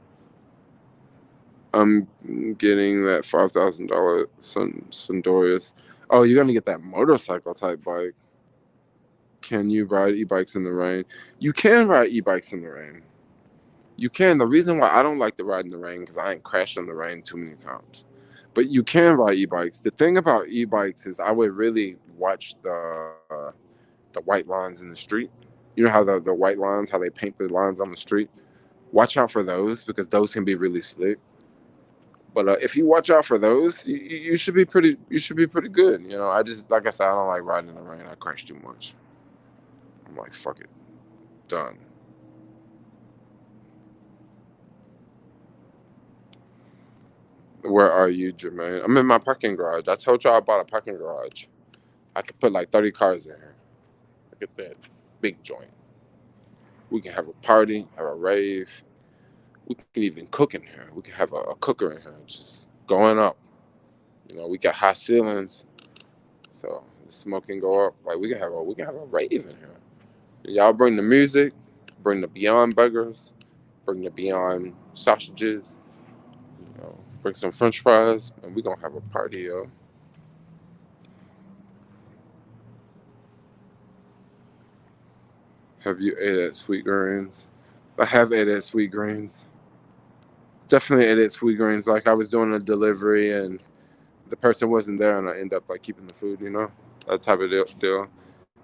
I'm getting that $5,000 Sundorius. Oh, you're gonna get that motorcycle type bike. Can you ride e-bikes in the rain? You can ride e-bikes in the rain. You can. The reason why I don't like to ride in the rain because I ain't crashed in the rain too many times. But you can ride e-bikes. The thing about e-bikes is I would really watch the white lines in the street. You know how the white lines, how they paint the lines on the street. Watch out for those because those can be really slick. But if you watch out for those, you should be pretty. You should be pretty good. I just like I said, I don't like riding in the rain. I crash too much. I'm like, fuck it, done. Where are you, Jermaine? I'm in my parking garage. I told y'all I bought a parking garage. I could put like 30 cars in here. Look at that big joint. We can have a party, have a rave. We can even cook in here. We can have a cooker in here, just going up. We got high ceilings, so the smoke can go up. Like we can have a rave in here. Y'all bring the music, bring the Beyond burgers, bring the Beyond sausages, bring some French fries, and we gonna have a party, yo. Have you ate at Sweet Greens? I have ate at Sweet Greens. Definitely ate at Sweet Greens. Like I was doing a delivery and the person wasn't there, and I end up like keeping the food. That type of deal.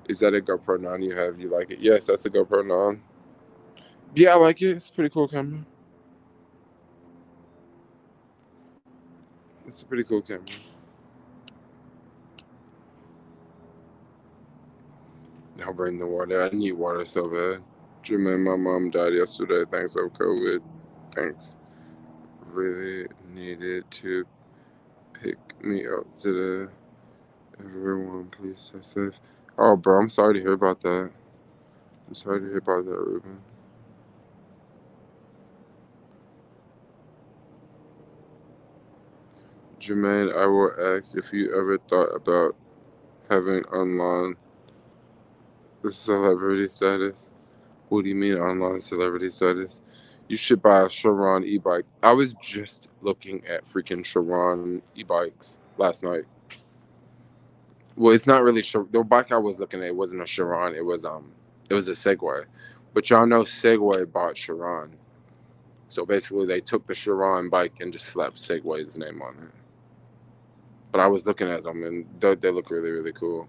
Is that a GoPro 9 you have? You like it? Yes, that's a GoPro 9. Yeah, I like it. It's a pretty cool camera. It's a pretty cool camera. I'll bring the water. I need water so bad. Jermaine, my mom died yesterday thanks of COVID. Thanks. Really needed to pick me up today. Everyone, please stay safe. Oh, bro, I'm sorry to hear about that. I'm sorry to hear about that, Ruben. Jermaine, I will ask if you ever thought about having online celebrity status. What do you mean online celebrity status? You should buy a Sharon e-bike. I was just looking at freaking Sharon e-bikes last night. Well, it's not really the bike I was looking at wasn't a Sharon. It was a Segway. But y'all know Segway bought Sharon. So basically they took the Sharon bike and just slapped Segway's name on it. But I was looking at them and they look really, really cool.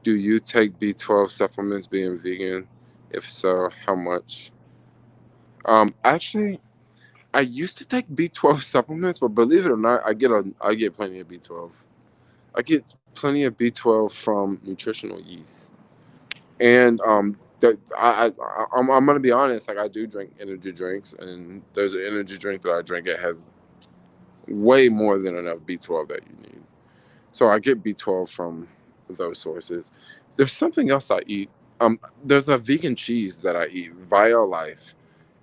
Do you take B12 supplements being vegan? If so, how much? Actually, I used to take B12 supplements, but believe it or not, I get plenty of B12. I get plenty of B12 from nutritional yeast, and I'm gonna be honest. Like I do drink energy drinks, and there's an energy drink that I drink. It has way more than enough B12 that you need. So I get B12 from those sources. There's something else I eat. There's a vegan cheese that I eat, Violife.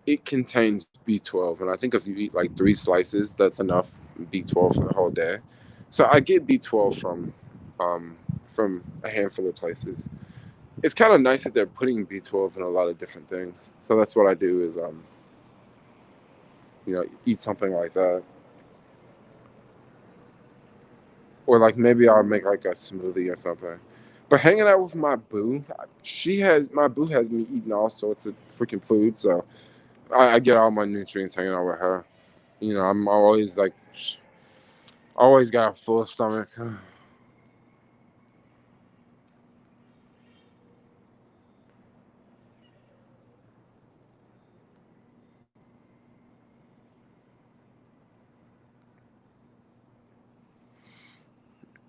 It contains B12, and I think if you eat like 3 slices, that's enough B12 for the whole day. So I get B12 from a handful of places. It's kind of nice that they're putting B12 in a lot of different things. So that's what I do is eat something like that. Or like maybe I'll make like a smoothie or something. But hanging out with my boo, my boo has me eating all sorts of freaking food, so I get all my nutrients hanging out with her. I'm always like, always got a full stomach.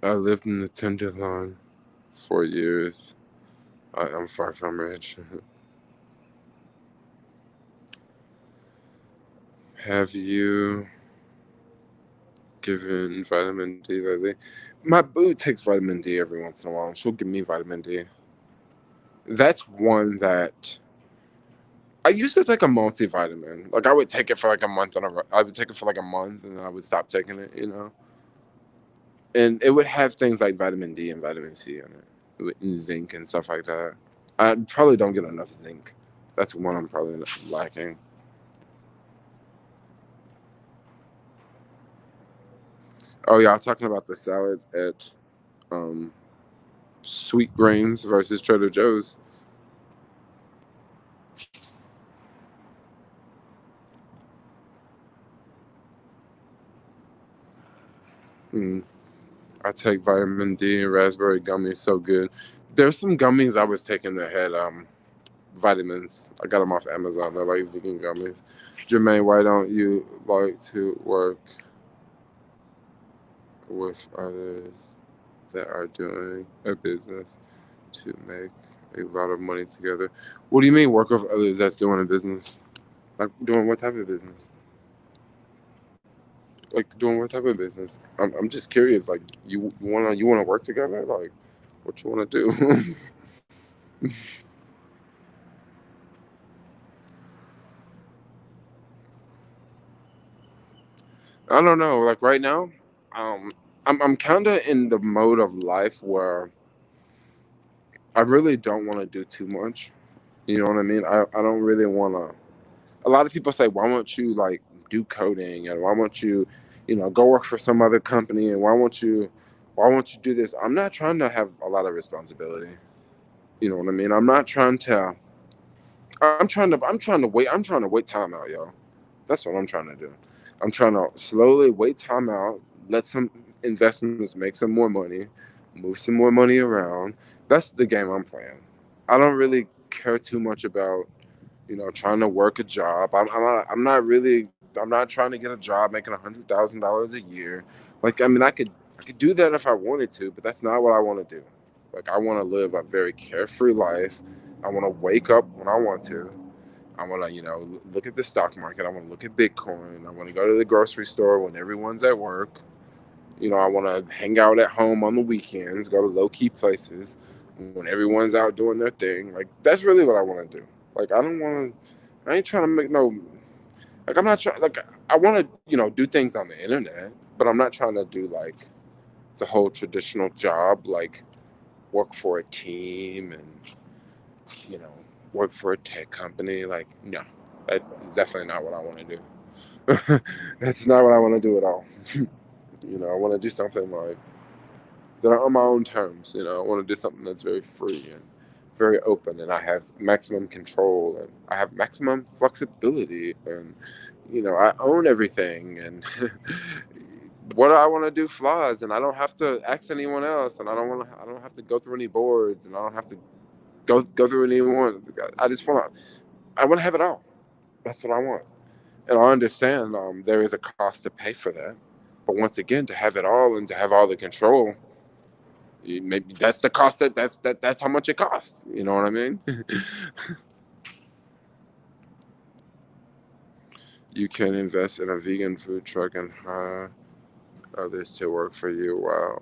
I lived in the Tenderloin for years. I'm far from rich. Have you given vitamin D lately? My boo takes vitamin D every once in a while. She'll give me vitamin D. That's one that I used to take a multivitamin. Like I would take it for like a month I would take it for like a month and then I would stop taking it. And it would have things like vitamin D and vitamin C in it, and zinc and stuff like that. I probably don't get enough zinc. That's one I'm probably lacking. Oh yeah, I was talking about the salads at Sweet Grains versus Trader Joe's. I take vitamin D and raspberry gummies. So good. There's some gummies I was taking that had vitamins. I got them off Amazon. They're like vegan gummies. Jermaine, why don't you like to work with others that are doing a business to make a lot of money together? What do you mean work with others that's doing a business? Like doing what type of business? Like doing what type of business? I'm just curious. Like you wanna work together? Like what you wanna do? I don't know. Like right now, um, I'm kind of in the mode of life where I really don't want to do too much. You know what I mean? I don't really want to. A lot of people say, "Why won't you like do coding?" And why won't you, go work for some other company? And why won't you do this? I'm not trying to have a lot of responsibility. You know what I mean? I'm not trying to. I'm trying to wait time out, y'all. That's what I'm trying to do. I'm trying to slowly wait time out, let some investments make some more money, move some more money around, That's the game I'm playing. I don't really care too much about, trying to work a job. I'm not trying to get a job making $100,000 a year. Like, I mean, I could do that if I wanted to, but that's not what I want to do. Like, I want to live a very carefree life. I want to wake up when I want to. I want to, look at the stock market. I want to look at Bitcoin. I want to go to the grocery store when everyone's at work. I want to hang out at home on the weekends, go to low key places when everyone's out doing their thing. Like, that's really what I want to do. Like, I ain't trying to make no, like, I'm not trying, like, I want to, do things on the internet, but I'm not trying to do like the whole traditional job, like work for a team and, you know, work for a tech company. Like, no, that's definitely not what I want to do. That's not what I want to do at all. I want to do something like that on my own terms. I want to do something that's very free and very open, and I have maximum control and I have maximum flexibility, and I own everything, and what I want to do flies, and I don't have to ask anyone else, and I don't have to go through any boards, and I don't have to go through anyone. I want to have it all. That's what I want. And I understand there is a cost to pay for that. But once again, to have it all and to have all the control, maybe that's the cost. That's how much it costs. You know what I mean? You can invest in a vegan food truck and hire others to work for you. Wow.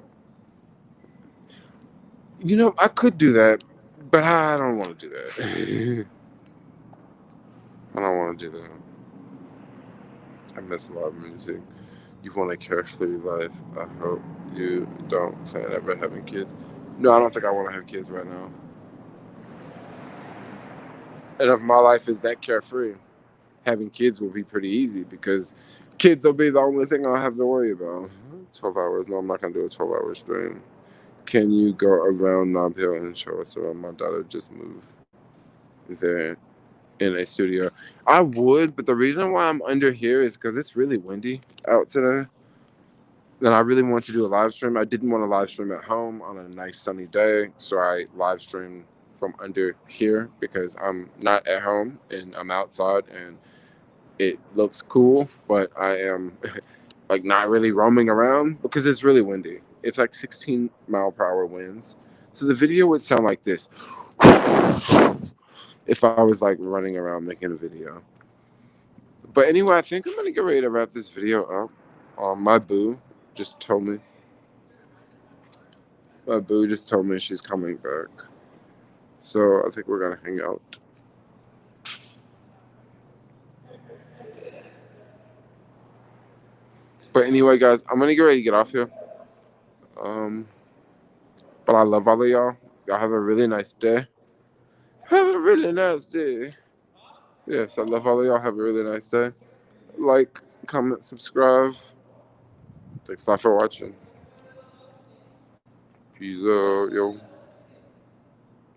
I could do that, but I don't want to do that. I don't want to do that. I miss live music. You want a carefree life. I hope you don't plan ever having kids. No, I don't think I want to have kids right now. And if my life is that carefree, having kids will be pretty easy because kids will be the only thing I'll have to worry about. 12 hours. No, I'm not going to do a 12-hour stream. Can you go around Knob Hill and show us around? My daughter just moved there in a studio. I would, but the reason why I'm under here is because it's really windy out today. And I really want to do a live stream. I didn't want to live stream at home on a nice sunny day, so I live streamed from under here because I'm not at home and I'm outside and it looks cool, but I am like not really roaming around because it's really windy. It's like 16-mile-per-hour winds. So the video would sound like this if I was like running around making a video. But anyway, I think I'm gonna get ready to wrap this video up. My boo just told me she's coming back. So I think we're gonna hang out. But anyway, guys, I'm gonna get ready to get off here. But I love all of y'all. Y'all have a really nice day. Have a really nice day. Yes, I love all of y'all. Have a really nice day. Like, comment, subscribe. Thanks a lot for watching. Peace out, yo.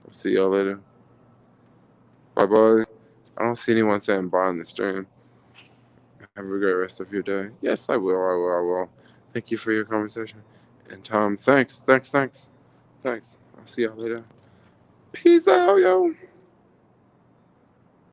I'll see y'all later. Bye-bye. I don't see anyone saying bye on the stream. Have a great rest of your day. Yes, I will. Thank you for your conversation. And Tom, thanks. I'll see y'all later. Peace out, yo.